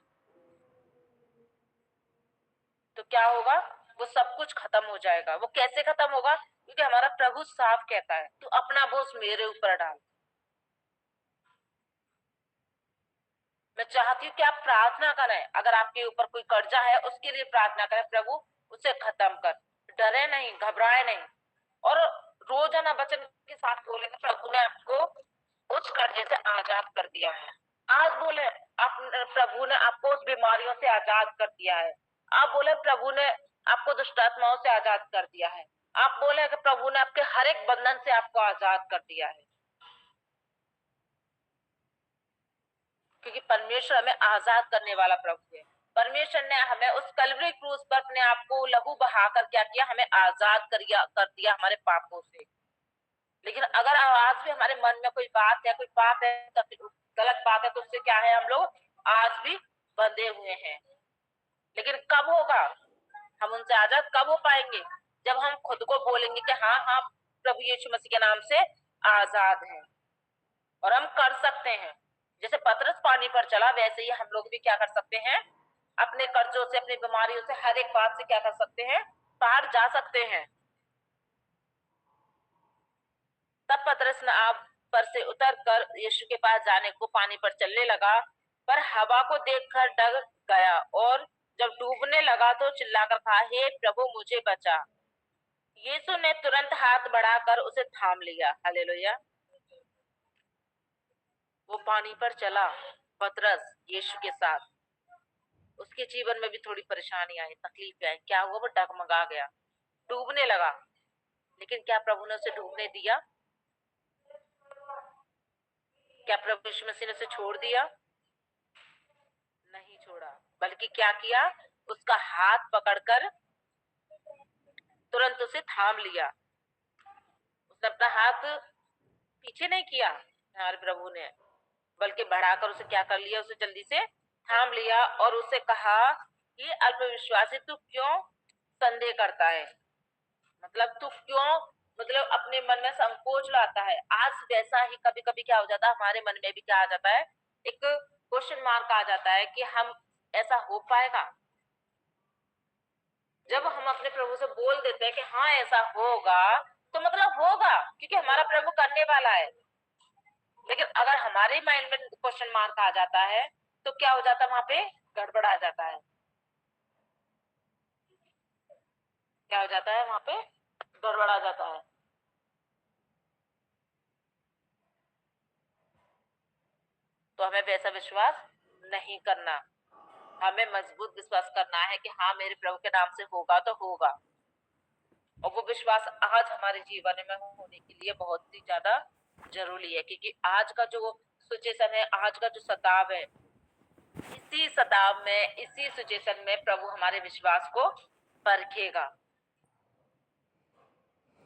तो क्या होगा? वो सब कुछ खत्म हो जाएगा। वो कैसे खत्म होगा? क्योंकि हमारा प्रभु साफ कहता है तू अपना बोझ मेरे ऊपर डाल। मैं चाहती हूँ कि आप प्रार्थना करें। अगर आपके ऊपर कोई कर्जा है उसके लिए प्रार्थना करें, प्रभु उसे खत्म कर। डरे नहीं, घबराए नहीं, और रोजाना वचन के साथ बोले प्रभु ने आपको उस कर्जे से आजाद कर दिया है। आज बोले आप, प्रभु ने आपको उस बीमारियों से आजाद कर दिया है। आप बोले प्रभु ने आपको दुष्ट आत्माओं से आजाद कर दिया है। आप बोले कि प्रभु ने आपके हर एक बंधन से आपको आजाद कर दिया है। क्योंकि परमेश्वर हमें आजाद करने वाला प्रभु है। परमेश्वर ने हमें उस कलवरी क्रूस पर अपने आप को लहू बहाकर क्या किया? हमें आजाद कर दिया हमारे पापों से। लेकिन अगर आज भी हमारे मन में कोई बात है, कोई पाप है, गलत बात है, तो उससे क्या है? हम लोग आज भी बंधे हुए हैं। लेकिन कब होगा? हम उनसे आजाद कब हो पाएंगे? जब हम खुद को बोलेंगे कि हाँ हाँ प्रभु यीशु मसीह के नाम से आजाद हैं। और हम कर सकते हैं। जैसे पतरस पानी पर चला, वैसे ही हम लोग भी क्या कर सकते हैं? अपने कर्जों से, अपनी बीमारियों से, हर एक बात से क्या कर सकते हैं? पार जा सकते हैं। तब पतरस नाव पर से उतरकर यीशु के पास जाने को पानी पर चलने लगा, पर हवा को देखकर डर गया और जब डूबने लगा तो चिल्लाकर कहा, हे प्रभु मुझे बचा। यीशु ने तुरंत हाथ बढ़ाकर उसे थाम लिया। हालेलुया। वो पानी पर चला, पतरस यीशु के साथ। उसके जीवन में भी थोड़ी परेशानी आई, तकलीफ आई। क्या हुआ? वो डगमगा गया, डूबने लगा। लेकिन क्या प्रभु ने उसे डूबने दिया? क्या प्रभु यीशु मसीह ने उसे छोड़ दिया? नहीं छोड़ा। बल्कि क्या किया? उसका हाथ पकड़कर तुरंत उसे थाम लिया। उसने अपना हाथ पीछे नहीं किया हमारे प्रभु ने, बल्कि बढ़ाकर उसे क्या कर लिया? उसे जल्दी से थाम लिया और उसे कहा कि अल्पविश्वासी तू क्यों संदेह करता है? मतलब तू क्यों, मतलब अपने मन में संकोच लाता है। आज वैसा ही कभी कभी क्या हो जाता है? हमारे मन में भी क्या आ जाता है? एक क्वेश्चन मार्क आ जाता है कि हम ऐसा हो पाएगा? जब हम अपने प्रभु से बोल देते हैं कि हाँ ऐसा होगा, तो मतलब होगा, क्योंकि हमारा प्रभु करने वाला है। लेकिन अगर हमारे माइंड में क्वेश्चन मार्क आ जाता है तो क्या हो जाता है? वहां पे गड़बड़ आ जाता है। क्या हो जाता है? वहां पे गड़बड़ आ जाता है। तो हमें वैसा विश्वास नहीं करना। हमें मजबूत विश्वास करना है कि हाँ, मेरे प्रभु के नाम से होगा तो होगा। और वो विश्वास आज हमारे जीवन में होने के लिए बहुत ही ज्यादा जरूरी है, क्योंकि आज का जो सिचुएशन है, आज का जो सताव है, इसी सताव में, इसी सिचुएशन में प्रभु हमारे विश्वास को परखेगा।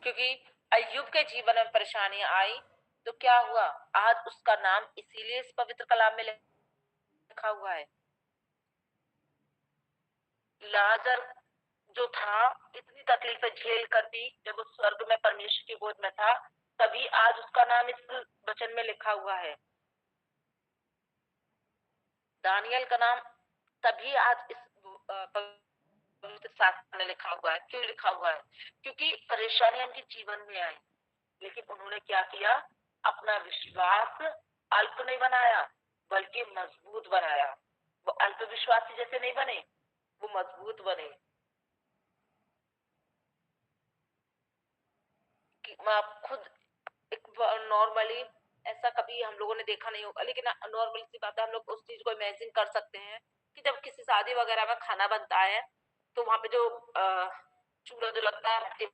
क्योंकि अय्यूब के जीवन में परेशानियां आई तो क्या हुआ, आज उसका नाम इसीलिए इस पवित्र कलाम में लिखा हुआ है। लाजर जो था, इतनी तकलीफें झेल कर भी जब उस स्वर्ग में परमेश्वर की गोद में था, तभी आज उसका नाम इस वचन में लिखा हुआ है। दानियल का नाम तभी आज इस पवित्र शास्त्र में लिखा हुआ है। क्यों लिखा हुआ है? क्योंकि परेशानियां उनके जीवन में आई, लेकिन उन्होंने क्या किया, अपना विश्वास अल्प नहीं बनाया बल्कि मजबूत बनाया। वो अल्प विश्वासी जैसे नहीं बने, वो मजबूत बने। कि आप खुद एक नॉर्मली, ऐसा कभी हम लोगों ने देखा नहीं होगा, लेकिन नॉर्मल सी बात है, हम लोग उस चीज को इमेजिन कर सकते हैं कि जब किसी शादी वगैरह में खाना बनता है तो वहां पे जो चूल्हा जो लगता है,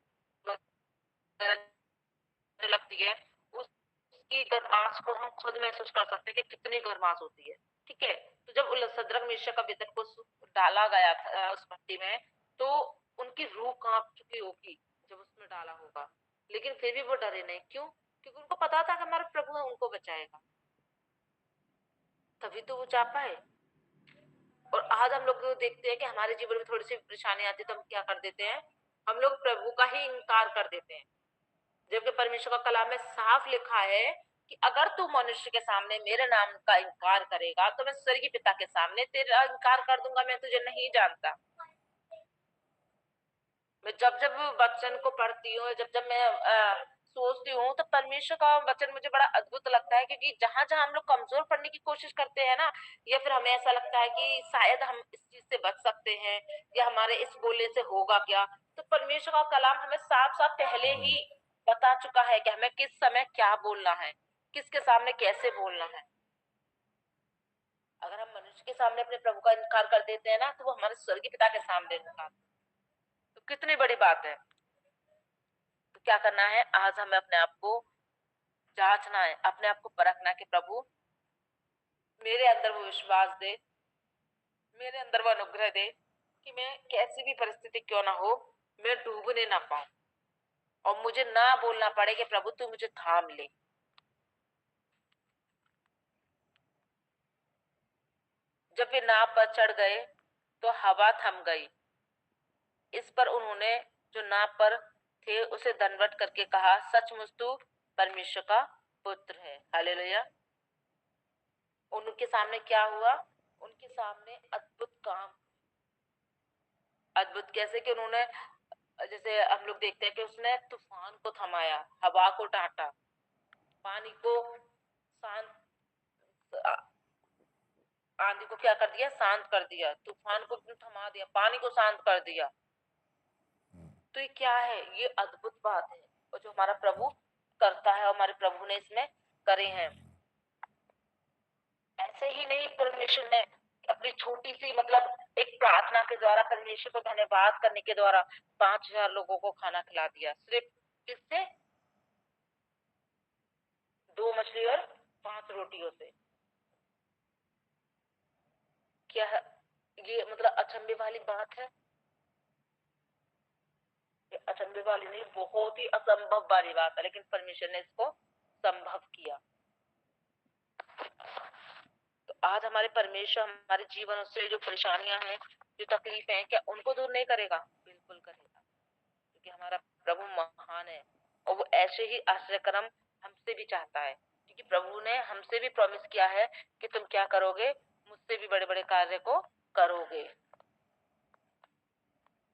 जो लगती है, उसकी गर्माश को हम खुद महसूस कर सकते हैं कि कितनी गर्माश होती है। ठीक है, तो जब सदरक मिश्र का वेतन को डाला गया था उस भट्टी में, तो उनकी रूह कांप चुकी होगी जब उसमें डाला होगा, लेकिन फिर भी वो डरे नहीं। क्यों? क्योंकि उनको पता था कि हमारा प्रभु उनको बचाएगा, तभी तो वो जा पाए। और आज हम लोग देखते हैं कि हमारे जीवन में थोड़ी सी परेशानी आती है तो हम क्या कर देते हैं, हम लोग प्रभु का ही इनकार कर देते हैं। जबकि परमेश्वर का कलाम में साफ लिखा है कि अगर तू मनुष्य के सामने मेरे नाम का इनकार करेगा तो मैं स्वर्गीय पिता के सामने तेरा इनकार कर दूंगा, मैं तुझे नहीं जानता। मैं जब जब वचन को पढ़ती हूँ, जब जब मैं सोचती हूँ, तो परमेश्वर का वचन मुझे बड़ा अद्भुत लगता है। क्योंकि जहां जहां हम लोग कमजोर पड़ने की कोशिश करते हैं ना, या फिर हमें ऐसा लगता है कि शायद हम इस चीज से बच सकते हैं या हमारे इस बोलने से होगा क्या, तो परमेश्वर का कलाम हमें साफ साफ पहले ही बता चुका है कि हमें किस समय क्या बोलना है, किसके सामने कैसे बोलना है। अगर हम मनुष्य के सामने अपने प्रभु का इनकार कर देते हैं ना, तो वो हमारे स्वर्गीय पिता के सामने इनकार, तो कितनी बड़ी बात है। तो क्या करना है, आज हमें अपने आप को जांचना है, अपने आप को परखना कि प्रभु मेरे अंदर वो विश्वास दे, मेरे अंदर वो अनुग्रह दे कि मैं कैसी भी परिस्थिति क्यों ना हो, मैं डूबने ना पाऊं और मुझे ना बोलना पड़े कि प्रभु तू मुझे थाम ले। जब वे नाव पर चढ़ गए तो हवा थम गई। इस पर उन्होंने जो नाव पर थे उसे दंडवत करके कहा, सचमुच तू परमेश्वर का पुत्र है। हालेलुया। उनके सामने क्या हुआ? उनके सामने अद्भुत काम। अद्भुत कैसे? कि उन्होंने, जैसे हम लोग देखते हैं कि उसने तूफान को थमाया, हवा को डांटा, पानी को शांत, आंधी को क्या कर दिया? शांत कर दिया, तूफान को थमा दिया, पानी को शांत कर दिया। तो ये क्या है? ये अद्भुत बात है, और जो हमारा प्रभु करता है, हमारे प्रभु ने इसमें करे हैं। ऐसे ही नहीं, परमेश्वर ने अपनी छोटी सी एक प्रार्थना के द्वारा, परमेश्वर को धन्यवाद करने के द्वारा 5,000 लोगों को खाना खिला दिया। सिर्फ किससे? 2 मछली और 5 रोटियों से। क्या ये अचंभे वाली बात है? ये अचंभे वाली नहीं, बहुत ही असंभव वाली बात है, लेकिन परमेश्वर ने इसको संभव किया। तो आज हमारे परमेश्वर हमारे जीवन से जो परेशानियां हैं, जो तकलीफें हैं, क्या उनको दूर नहीं करेगा? बिल्कुल करेगा, क्योंकि हमारा प्रभु महान है और वो ऐसे ही आश्चर्यकर्म हमसे भी चाहता है। क्योंकि प्रभु ने हमसे भी प्रॉमिस किया है कि तुम क्या करोगे? मुझसे भी बड़े बड़े कार्य को करोगे।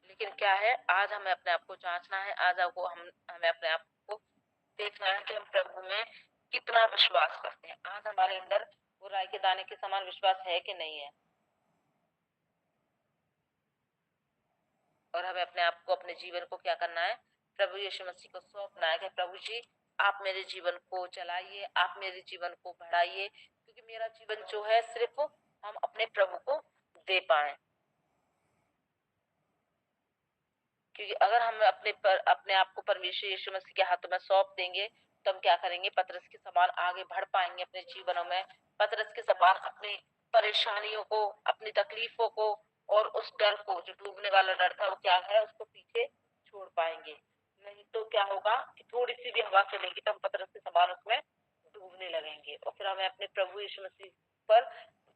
लेकिन क्या है, आज हमें अपने आप को जांचना है, आज आपको हमें अपने आप को देखना है कि हम प्रभु में कितना विश्वास करते हैं। आज हमारे अंदर वो राई के दाने के समान विश्वास है कि नहीं है। और हमें अपने आप को, अपने जीवन को क्या करना है? प्रभु यीशु मसीह को सौंपना है कि प्रभु जी आप मेरे जीवन को चलाइए, आप मेरे जीवन को बढ़ाइए, क्योंकि मेरा जीवन जो है सिर्फ हम अपने प्रभु को दे पाए। क्योंकि अगर हम अपने आप को परमेश्वर यीशु मसीह के हाथों में सौंप देंगे तो हम क्या करेंगे, पतरस के समान आगे बढ़ पाएंगे अपने जीवनों में। पतरस के समान अपनी परेशानियों को, अपनी तकलीफों को और उस डर को, जो डूबने वाला डर था, वो क्या है, उसको पीछे छोड़ पाएंगे। नहीं तो क्या होगा कि थोड़ी सी भी हवा चलेगी तो हम पतरस के समान उसमें डूबने लगेंगे और फिर हमें अपने प्रभु यीशु मसीह पर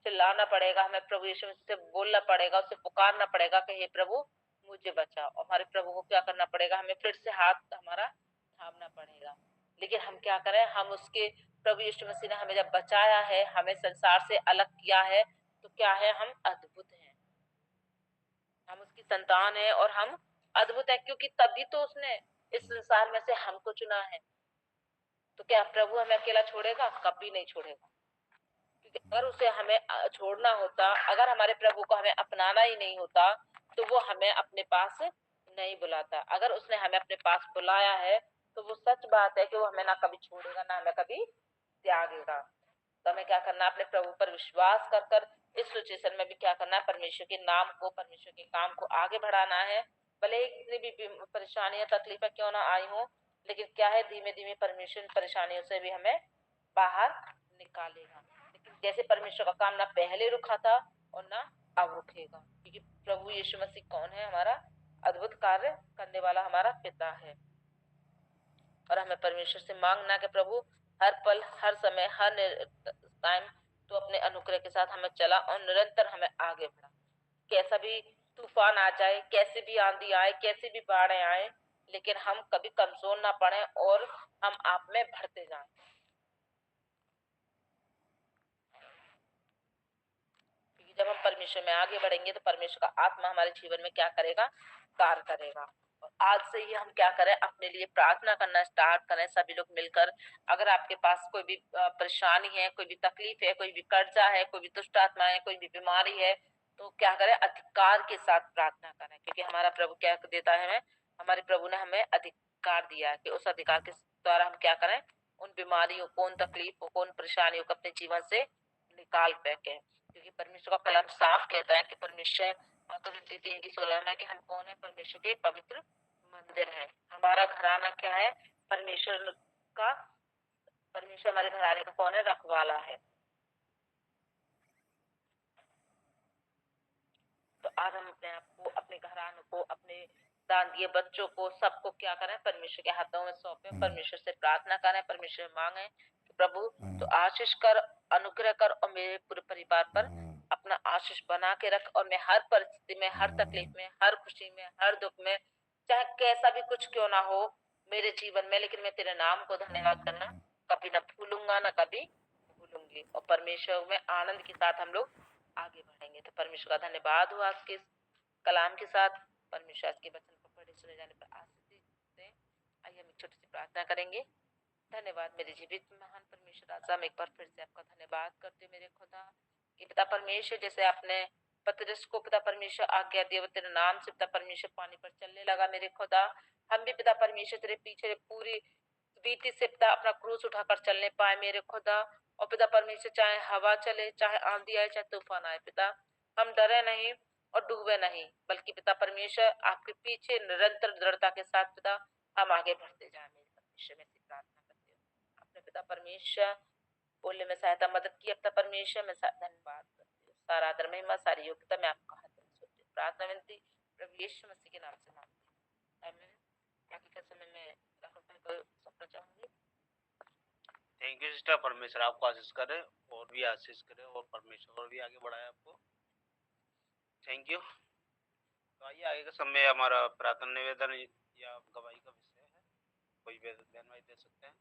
चिल्लाना पड़ेगा, हमें प्रभु यीशु मसीह से बोलना पड़ेगा, उसे पुकारना पड़ेगा कि हे प्रभु मुझे बचा। और हमारे प्रभु को क्या करना पड़ेगा, हमें फिर से हाथ हमारा थामना पड़ेगा। लेकिन हम क्या करें, हम उसके प्रभु यीशु मसीह ने हमें जब बचाया है, हमें संसार से अलग किया है, तो क्या है, हम अद्भुत हैं, हम उसकी संतान है और हम अद्भुत है, क्योंकि तभी तो उसने इस संसार में से हमको चुना है। तो क्या प्रभु हमें अकेला छोड़ेगा? कभी नहीं छोड़ेगा। क्योंकि अगर उसे हमें छोड़ना होता, अगर हमारे प्रभु को हमें अपनाना ही नहीं होता, तो वो हमें अपने पास नहीं बुलाता। अगर उसने हमें अपने पास बुलाया है तो वो सच बात है कि वो हमें ना कभी छोड़ेगा ना हमें कभी त्यागेगा। तो हमें क्या करना है, अपने प्रभु पर विश्वास कर कर इस सिचुएशन में भी क्या करना है, परमेश्वर के नाम को, परमेश्वर के काम को आगे बढ़ाना है। भले ही कितनी भी परेशानियां तकलीफें क्यों ना आई हो, लेकिन क्या है, धीमे धीमे परमेश्वर परेशानियों से भी हमें बाहर निकालेगा। लेकिन जैसे परमेश्वर का काम ना पहले रुका था और ना अब रुकेगा, क्योंकि प्रभु यीशु मसीह कौन है, हमारा अद्भुत कार्य करने वाला हमारा पिता है। और हमें परमेश्वर से मांगना कि प्रभु हर पल, हर समय, हर टाइम तो अपने अनुग्रह के साथ हमें चला और निरंतर हमें आगे बढ़ा। कैसा भी तूफान आ जाए, कैसी भी आंधी आए, कैसी भी बाढ़ें आए, लेकिन हम कभी कमजोर ना पड़े और हम आप में बढ़ते जाएं। क्योंकि जब हम परमेश्वर में आगे बढ़ेंगे तो परमेश्वर का आत्मा हमारे जीवन में क्या करेगा, कार्य करेगा। और आज से ही हम क्या करें, अपने लिए प्रार्थना करना स्टार्ट करें, सभी लोग मिलकर। अगर आपके पास कोई भी परेशानी है, कोई भी तकलीफ है, कोई भी कर्जा है, कोई भी दुष्ट आत्मा है, कोई भी बीमारी है, तो क्या करें, अधिकार के साथ प्रार्थना करें। क्योंकि हमारा प्रभु क्या देता है हमें, हमारे प्रभु ने हमें अधिकार दिया है कि उस अधिकार के द्वारा हम क्या करें, उन बीमारियों को, उन तकलीफों को, उन परेशानियों को अपने जीवन से निकाल फेंके। क्योंकि परमेश्वर का कलाम साफ कहता है कि परमेश्वर की 16 में कि हम कौन है, परमेश्वर के पवित्र मंदिर है। हमारा घराना क्या है, परमेश्वर का, परमेश्वर हमारे घराने का कौन है, रखवाला है। तो आज हम अपने आप को, अपने घरानों को, अपने दान दिए बच्चों को, सबको क्या करें, परमेश्वर के हाथों में सौंपे, परमेश्वर से प्रार्थना करें, परमेश्वर मांगे कि प्रभु तो आशीष कर, अनुग्रह कर और मेरे पूरे परिवार पर अपना आशीष बना के रख। और मैं हर परिस्थिति में, हर तकलीफ में, हर खुशी में, हर दुख में, चाहे कैसा भी कुछ क्यों ना हो मेरे जीवन में, लेकिन मैं तेरे नाम को धन्यवाद करना कभी ना भूलूंगा, ना कभी भूलूंगी। और परमेश्वर में आनंद के साथ हम लोग आगे बढ़ेंगे। तो परमेश्वर का धन्यवाद हो आज के इस कलाम के साथ। परमेश्वर के वचन को पढ़े सुने जाने पर आशीष दें। आइए हम एक छोटी सी प्रार्थना करेंगे। धन्यवाद मेरे जीवित महान परमेश्वर, आज हम एक बार फिर से आपका धन्यवाद करते मेरे खुदा कि पिता परमेश्वर, जैसे आपने पतरस को पिता परमेश्वर आज्ञा दिया, तेरे नाम से पिता परमेश्वर पानी पर चलने लगा मेरे खुदा। हम भी पिता परमेश्वर तेरे पीछे पूरी रीति से पिता अपना क्रूस उठाकर चलने पाए मेरे खुदा। और पिता परमेश्वर, चाहे हवा चले, चाहे आंधी आए, चाहे तूफान आए, पिता हम डरे नहीं और डूबे नहीं, बल्कि पिता परमेश्वर आपके पीछे निरंतर दृढ़ता के साथ पिता हम आगे बढ़ते जाए मेरे परमेश्वर। में से प्रार्थना करते हो अपने पिता परमेश्वर, बोलने में सहायता मदद की पिता परमेश्वर, मैं धन्यवाद करती हूँ। सारा आदर महिमा सारी योग्यता मैं आपका हाथ में सौंपती हूँ। प्रार्थना विनती प्रभु यीशु मसीह के नाम से मांगती हूँ, आमीन। बाकी का समय मैं को सौंपना चाहूंगी। थैंक यू सिस्टर, परमेश्वर आपको आशीष करे और भी आशीष करे और परमेश्वर और भी आगे बढ़ाए आपको। Thank you. तो आइए आगे का समय हमारा प्रार्थना निवेदन या गवाही का विषय है, कोई बहन भाई दे सकते हैं।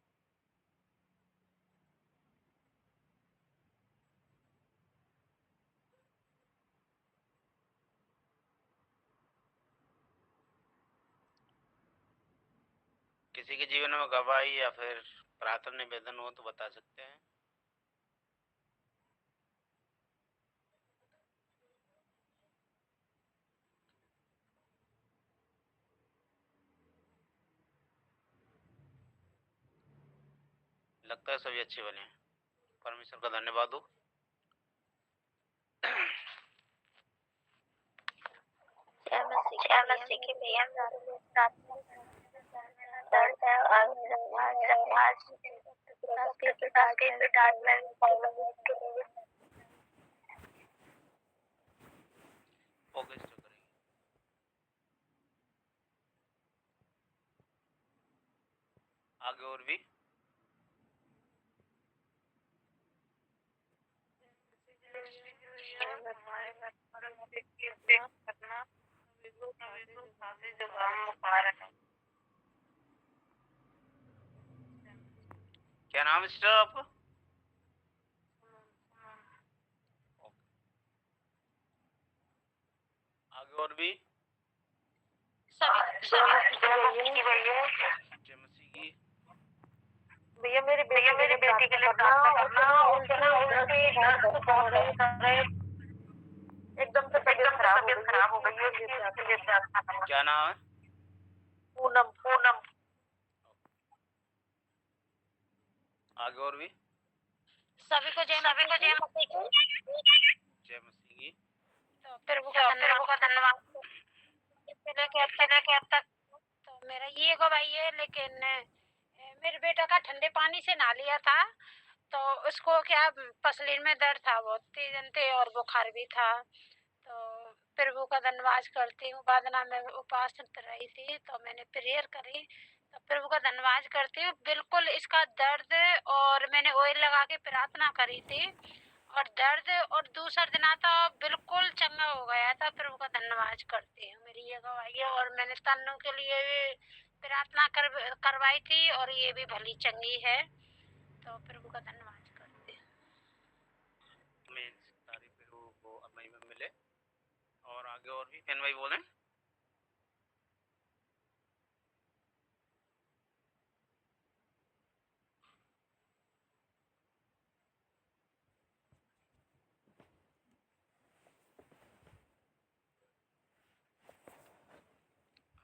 किसी के जीवन में गवाही या फिर प्रार्थना निवेदन हो तो बता सकते हैं। लगता है सभी अच्छे बने। परमेश्वर का धन्यवाद हो। बोलना सीखे भैया। दर्द है और मेरा आवाज के डांट में फोकस तो करेंगे। आगे और भी क्या नाम है सिस्टर आपका? आगे और भी जय मसीह की। भैया मेरे बेटी के लिए प्रार्थना करना उनकी दर्द बहुत है, एकदम से तबीयत खराब हो गई है, इसके लिए प्रार्थना करना। क्या नाम है? पूनम। आगे और भी सभी को जय मसीह की। जय मसीह की। तो प्रभु का धन्यवाद। लेके अब तक तो मेरा ये गो भाई है, लेकिन मेरे बेटा का ठंडे पानी से नहा लिया था, तो उसको क्या पसलीन में दर्द था बहुत तेज और बुखार भी था। तो प्रभु का धन्यवाद करती हूँ। बादना में उपवास रही थी तो मैंने प्रेयर करी, तो प्रभु का धन्यवाद करती हूँ। बिल्कुल इसका दर्द, और मैंने ऑयल लगा के प्रार्थना करी थी और दर्द और दूसरा दिन आता बिल्कुल चंगा हो गया था। प्रभु का धन्यवाद करती हूँ। मेरी ये गवाही है, और मैंने तन्नों के लिए भी प्रार्थना करवाई थी और ये भी भली चंगी है। तो प्रभु का धन्यवाद करती हूँ। सारी प्रभु को अपने में मिले। और आगे और भी फैन भाई बोले।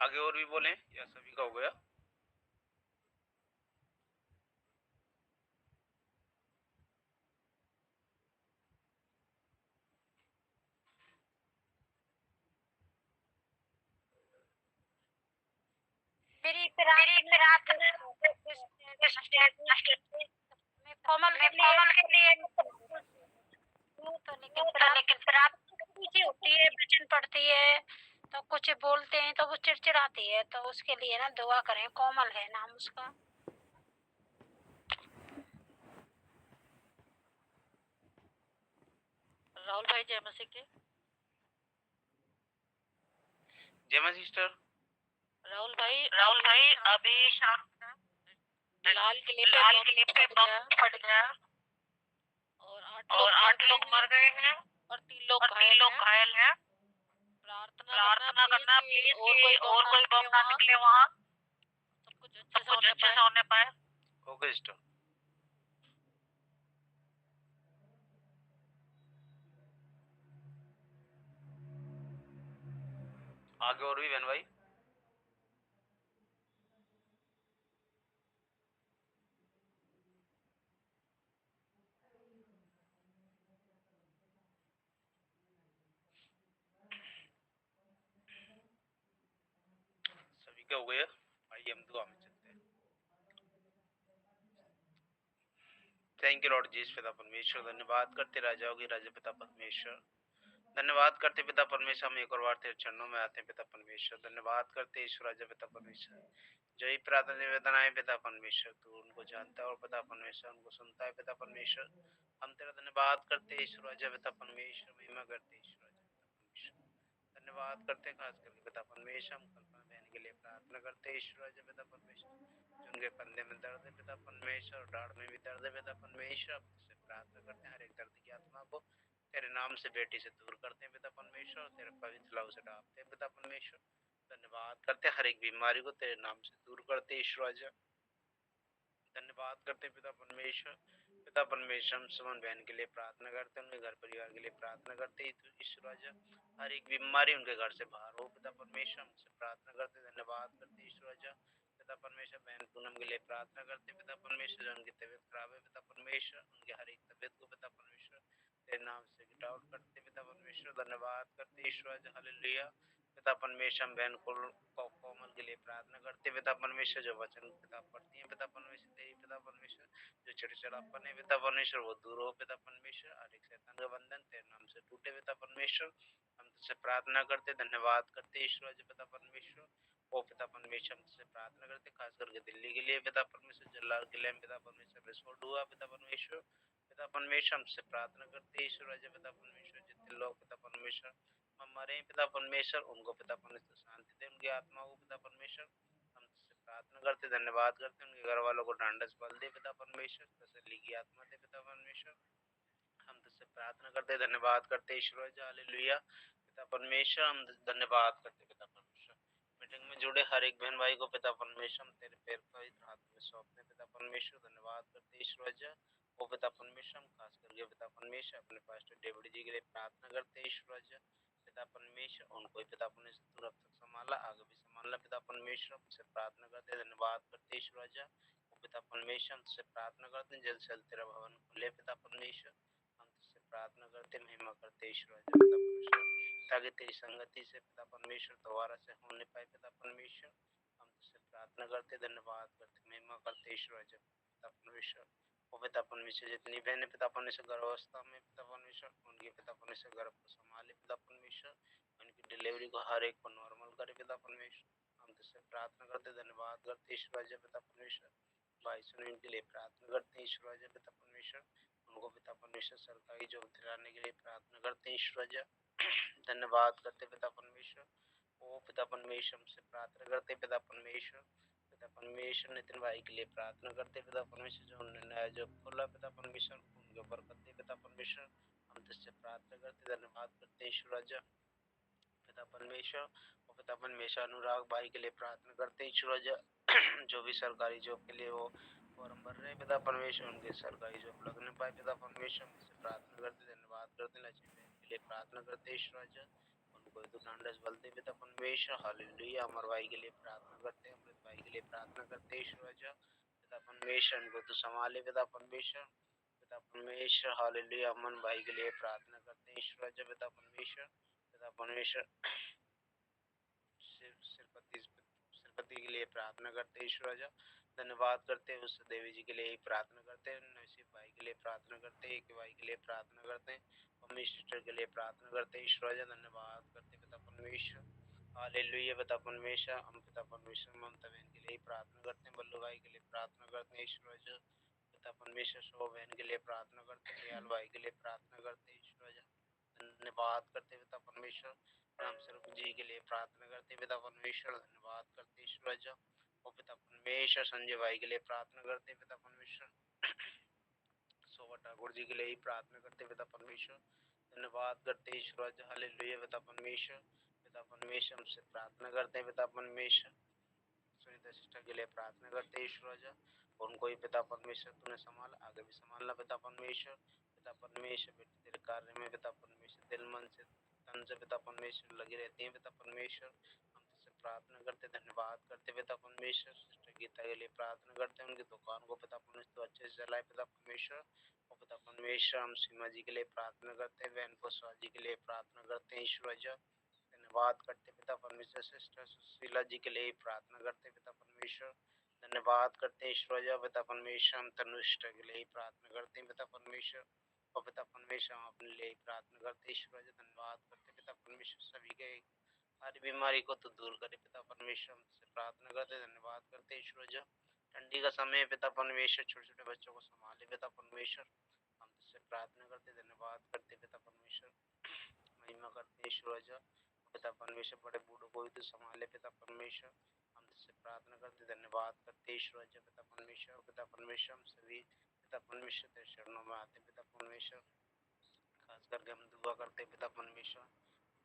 आगे और भी बोले या सभी का हो गया? मेरी कोमल के लिए तो लेकिन प्रार्थना पीछे होती है, वचन पढ़ती है तो कुछ बोलते हैं तो वो चिड़चिड़ाती है, तो उसके लिए ना दुआ करें। कोमल है नाम उसका। राहुल भाई जय मसीह के। जय मसीह सिस्टर। राहुल भाई अभी शाम लाल किले पे बम फट गया और 8 लोग मर गए हैं और 3 लोग घायल हैं। प्रार्थना करना प्लीज कि और कोई बम ना निकले वहाँ, सब कुछ अच्छे से होने पाए। Okay sister. आगे और भी बहन भाई। सभी का हो गया। आइए हम दुआ में चलते हैं। थैंक यू लॉर्ड जीसस पिता परमेश्वर, धन्यवाद करते राजाओं की राजा पिता परमेश्वर, धन्यवाद करते पिता परमेश्वर। हम एक और बार तेरे चरणों में आते हैं पिता परमेश्वर। धन्यवाद करते ईश्वर राजा पिता परमेश्वर। जो ही प्रार्थना निवेदन आए पिता परमेश्वर, तू उनको जानता है और पिता परमेश्वर उनको सुनता है पिता परमेश्वर। हम तेरा धन्यवाद करते ईश्वर राजा पिता परमेश्वर, महिमा करते ईश्वर राजा पिता परमेश्वर। धन्यवाद करते खास करके पिता परमेश्वर। हम कल्पना बहन के लिए प्रार्थना करते ईश्वर राजा पिता परमेश्वर, जो उनके कंधे में दर्द है पिता परमेश्वर और दाढ़ में भी दर्द है पिता परमेश्वर। से प्रार्थना करते हैं हर एक दर्द की आत्मा को तेरे नाम से बेटी से दूर करते हैं पिता परमेश्वर, तेरे पवित्र लहू से ढांपते हैं पिता परमेश्वर। धन्यवाद करते हर एक बीमारी को तेरे नाम से दूर करते ईश्वर राजा। धन्यवाद करते पिता परमेश्वर। पिता परमेश्वर हम सुमन बहन के लिए प्रार्थना करते हैं, उनके घर परिवार के लिए प्रार्थना करते ईश्वर राजा। हर एक बीमारी उनके घर से बाहर हो पिता परमेश्वर, हमसे प्रार्थना करते। धन्यवाद करते ईश्वर राजा। पिता परमेश्वर बहन पूनम के लिए प्रार्थना करते पिता परमेश्वर, उनकी तबीयत खराब है पिता परमेश्वर, उनके हर एक तबीयत को पिता परमेश्वर तेरे नाम से गिट आउट करते पिता परमेश्वर। धन्यवाद करते ईश्वर राजा। हालेलुया। पिता परमेश्वर हम बहन कोमल के लिए प्रार्थना करते पिता परमेश्वर, जो वचन पिता पढ़ती है पिता परमेश्वर, तेरी पिता परमेश्वर जो चिड़चिड़ापन है पिता परमेश्वर वो दूर हो पिता परमेश्वर, हर एक शैतान का बंधन तेरे नाम से टूटे पिता परमेश्वर। हम तुझसे प्रार्थना करते धन्यवाद करते ईश्वर जो पिता परमेश्वर, ओ पिता परमेश्वर हम तुझसे प्रार्थना करते खास करके दिल्ली के लिए पिता परमेश्वर, जलाल के लिए पिता परमेश्वर विस्फोट हुआ पिता परमेश्वर, पिता परमेश्वर हमसे प्रार्थना करते ईश्वर जो पिता परमेश्वर, जितने लोग पिता परमेश्वर मरे पिता परमेश्वर उनको पिता परमेश्वर शांति दे, उनकी आत्मा को पिता परमेश्वर। हम तुझसे प्रार्थना करते धन्यवाद करते उनके घर वालों को ढांढस बल दे पिता परमेश्वर, तसल्ली की आत्मा दे पिता परमेश्वर। हम तुझसे प्रार्थना करते धन्यवाद करते ईश्वर हालेलुया पिता परमेश्वर, हम धन्यवाद करते पिता परमेश्वर। मीटिंग में जुड़े हर एक बहन भाई को पिता परमेश्वर हम तेरे पैर पवित्र हाथ में सौंपते पिता परमेश्वर, धन्यवाद करते ईश्वर वो पिता परमेश्वर। हम खास करके पिता परमेश्वर अपने पास्टर डेविड जी के लिए प्रार्थना करते ईश्वर पिता परमेश्वर, उनको ही पिता परमेश्वर तू अब तक संभाला आगे भी संभालना पिता परमेश्वर, हमसे प्रार्थना करते धन्यवाद करते ईश्वर वो पिता परमेश्वर, हमसे प्रार्थना करते जल्द से जल्द तेरा भवन खुले पिता परमेश्वर। हम तुझसे प्रार्थना करते महिमा करते ईश्वर पिता परमेश्वर, ताकि तेरी संगति से पिता परमेश्वर दोबारा से होने पाए पिता परमेश्वर। हम तुझसे प्रार्थना करते धन्यवाद करते महिमा करते ईश्वर पिता परमेश्वर, वो पिता परमेश्वर जितनी बहनें पिता परमेश्वर गर्भावस्था में पिता परमेश्वर उनके पिता परमेश्वर गर्भ को संभाले पिता परमेश्वर, उनकी डिलीवरी को हर एक को नॉर्मल करे पिता परमेश्वर। हम तुझसे प्रार्थना करते धन्यवाद करते ईश्वर पिता परमेश्वर, भाई सुनील के लिए प्रार्थना करते हैं ईश्वर पिता परमेश्वर, उनको पिता परमेश्वर सरकारी जॉब दिलाने के लिए प्रार्थना करते हैं ईश्वर धन्यवाद करते पिता परमेश्वर, ओ पिता परमेश्वर हमसे प्रार्थना करते पिता परमेश्वर, पिता परमेश्वर नितिन भाई के लिए प्रार्थना करते पिता परमेश्वर, जो उन्होंने नया जॉब खोला पिता परमेश्वर उनके ऊपर करते पिता परमेश्वर। हम तुझसे प्रार्थना करते धन्यवाद करते ईश्वर पिता परमेश्वर, और पिता परमेश्वर अनुराग भाई के लिए प्रार्थना करते ईश्वर जो भी सरकारी जॉब के लिए वो फॉर्म भर रहे हैं पिता परमेश्वर, उनके सरकारी जॉब लगने पाए पिता परमेश्वर, हमसे प्रार्थना करते धन्यवाद करते लक्ष्मी बहन के लिए प्रार्थना करते ईश्वर उनको तो ढांढस बल दे पिता परमेश्वर हालेलुया। अमर भाई के लिए प्रार्थना करते हैं, अमृत भाई के लिए प्रार्थना करते ईश्वर पिता परमेश्वर उनको तो संभाले पिता परमेश्वर, पिता परमेश्वर हालेलुया। अमन भाई के लिए प्रार्थना करते हैं ईश्वर पिता परमेश्वर, पिता परमेश्वर श्रीपति के लिए प्रार्थना करते हैं ईश्वर धन्यवाद करते हैं, उस देवी जी के लिए ही प्रार्थना करते हैं, नसीब भाई के लिए प्रार्थना करते हैं, भाई के लिए प्रार्थना करते हैं, मम्मी सिस्टर के लिए प्रार्थना करते हैं ईश्वर धन्यवाद करते पिता परमेश्वर हालेलुया। पिता परमेश्वर हम पिता परमेश्वर ममता बहन के लिए प्रार्थना करते हैं, बल्लू भाई के लिए प्रार्थना करते हैं ईश्वर पिता परमेश्वर शोभा बहन के लिए प्रार्थना करते हैं, दयाल भाई के लिए प्रार्थना करते हैं ईश्वर धन्यवाद करते पिता परमेश्वर। राम स्वरूप जी के लिए प्रार्थना करते पिता परमेश्वर, धन्यवाद करते ईश्वर और पिता परमेश्वर संजय भाई के लिए प्रार्थना करते पिता परमेश्वर, शोभा ठाकुर जी के लिए ही प्रार्थना करते पिता परमेश्वर, धन्यवाद करते ईश्वर हालेलुया। पिता परमेश्वर, पिता परमेश्वर हमसे प्रार्थना करते हैं पिता परमेश्वर, सुनीता सिस्टर के लिए प्रार्थना करते ईश्वर उनको ही पिता परमेश्वर तूने संभाला आगे भी संभालना पिता परमेश्वर, पिता परमेश्वर बेटे तेरे कार्य में पिता परमेश्वर दिल मन से तन से पिता परमेश्वर लगे रहते हैं पिता परमेश्वर। हम तुझसे प्रार्थना करते धन्यवाद करते पिता परमेश्वर, सिस्टर गीता के लिए प्रार्थना करते हैं, उनकी दुकान को पिता परमेश्वर तो अच्छे से चलाए पिता परमेश्वर, और पिता परमेश्वर हम सीमा जी के लिए प्रार्थना करते हैं, बहन पुष्पा जी के लिए प्रार्थना करते हैं ईश्वर धन्यवाद करते पिता परमेश्वर, सिस्टर सुशीला जी के लिए प्रार्थना करते पिता परमेश्वर, धन्यवाद करते ईश्वर पिता परमेश्वर। हम तनुष्ट के लिए प्रार्थना करते हैं पिता परमेश्वर, और पिता परमेश्वर हम अपने लिए प्रार्थना करते ईश्वर धन्यवाद करते पिता परमेश्वर, सभी के हर बीमारी को तो दूर करे पिता परमेश्वर, हमसे प्रार्थना करते धन्यवाद करते ईश्वर ठंडी का समय पिता परमेश्वर, छोटे छोटे बच्चों को संभाले पिता परमेश्वर, हम तुझसे प्रार्थना करते धन्यवाद करते पिता परमेश्वर, महिमा करते ईश्वर पिता परमेश्वर, बड़े बूढ़ों को भी तो संभाले पिता परमेश्वर, हम तुझसे प्रार्थना करते धन्यवाद करते ईश्वर पिता परमेश्वर, पिता परमेश्वर हम सभी पिता परमेश्वर तेरे चरणों में आते पिता परमेश्वर, खास करके हम दुआ करते पिता परमेश्वर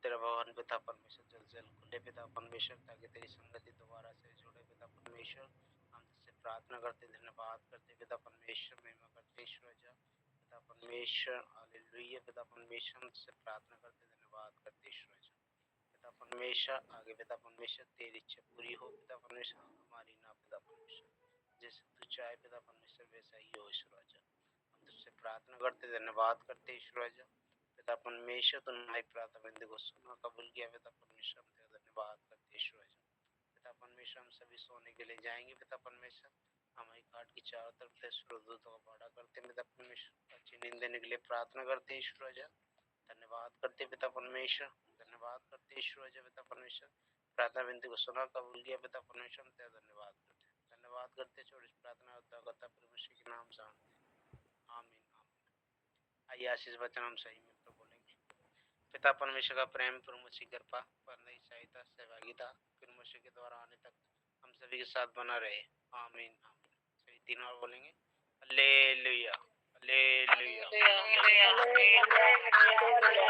तेरा भवन पिता परमेश्वर जल्द से जल्द खुले पिता परमेश्वर, ताकि तेरी संगति दोबारा से जुड़े पिता परमेश्वर। हम तुझसे प्रार्थना करते धन्यवाद करते पिता परमेश्वर, महिमा करते ईश्वर पिता परमेश्वर हालेलुया। पिता परमेश्वर हम तुझसे प्रार्थना करते धन्यवाद करते ईश्वर पिता परमेश्वर, आगे पिता परमेश्वर तेरी इच्छा पूरी हो पिता परमेश्वर, हमारी ना पिता परमेश्वर, जैसे तू चाहे पिता परमेश्वर वैसा ही हो ईश्वर। हम तुझसे प्रार्थना करते धन्यवाद करते ईश्वर पिता परमेश्वर, तुमने हमारी प्रार्थना बिंदु को सुना कबूल किया पिता परमेश्वर, हम तेरा धन्यवाद करते ईश्वर जी। पिता परमेश्वर हम सभी सोने के लिए जाएंगे। पिता परमेश्वर हमारी घाट की चारों तरफ से स्वर्गदूतों का बाड़ा करते हैं। पिता परमेश्वर अच्छी नींद देने के लिए प्रार्थना करते हैं ईश्वर जी। धन्यवाद करते पिता परमेश्वर, धन्यवाद करते ईश्वर जी। पिता परमेश्वर प्रार्थना विनती को सुना कबूल किया। पिता परमेश्वर हम तेरा धन्यवाद करते हैं, धन्यवाद करते छोटी प्रार्थना उद्धारकर्ता परमेश्वर के नाम से आमीन आमीन। आइए आशीष वचन हम सही मिलकर बोलेंगे। पिता परमेश्वर का प्रेम, प्रभु मसीह की कृपा, परम सहायता, सहभागिता फिर मसीह के द्वारा आने तक हम सभी के साथ बना रहे। आमीन आमीन। सही तीन बार बोलेंगे। Hallelujah hallelujah.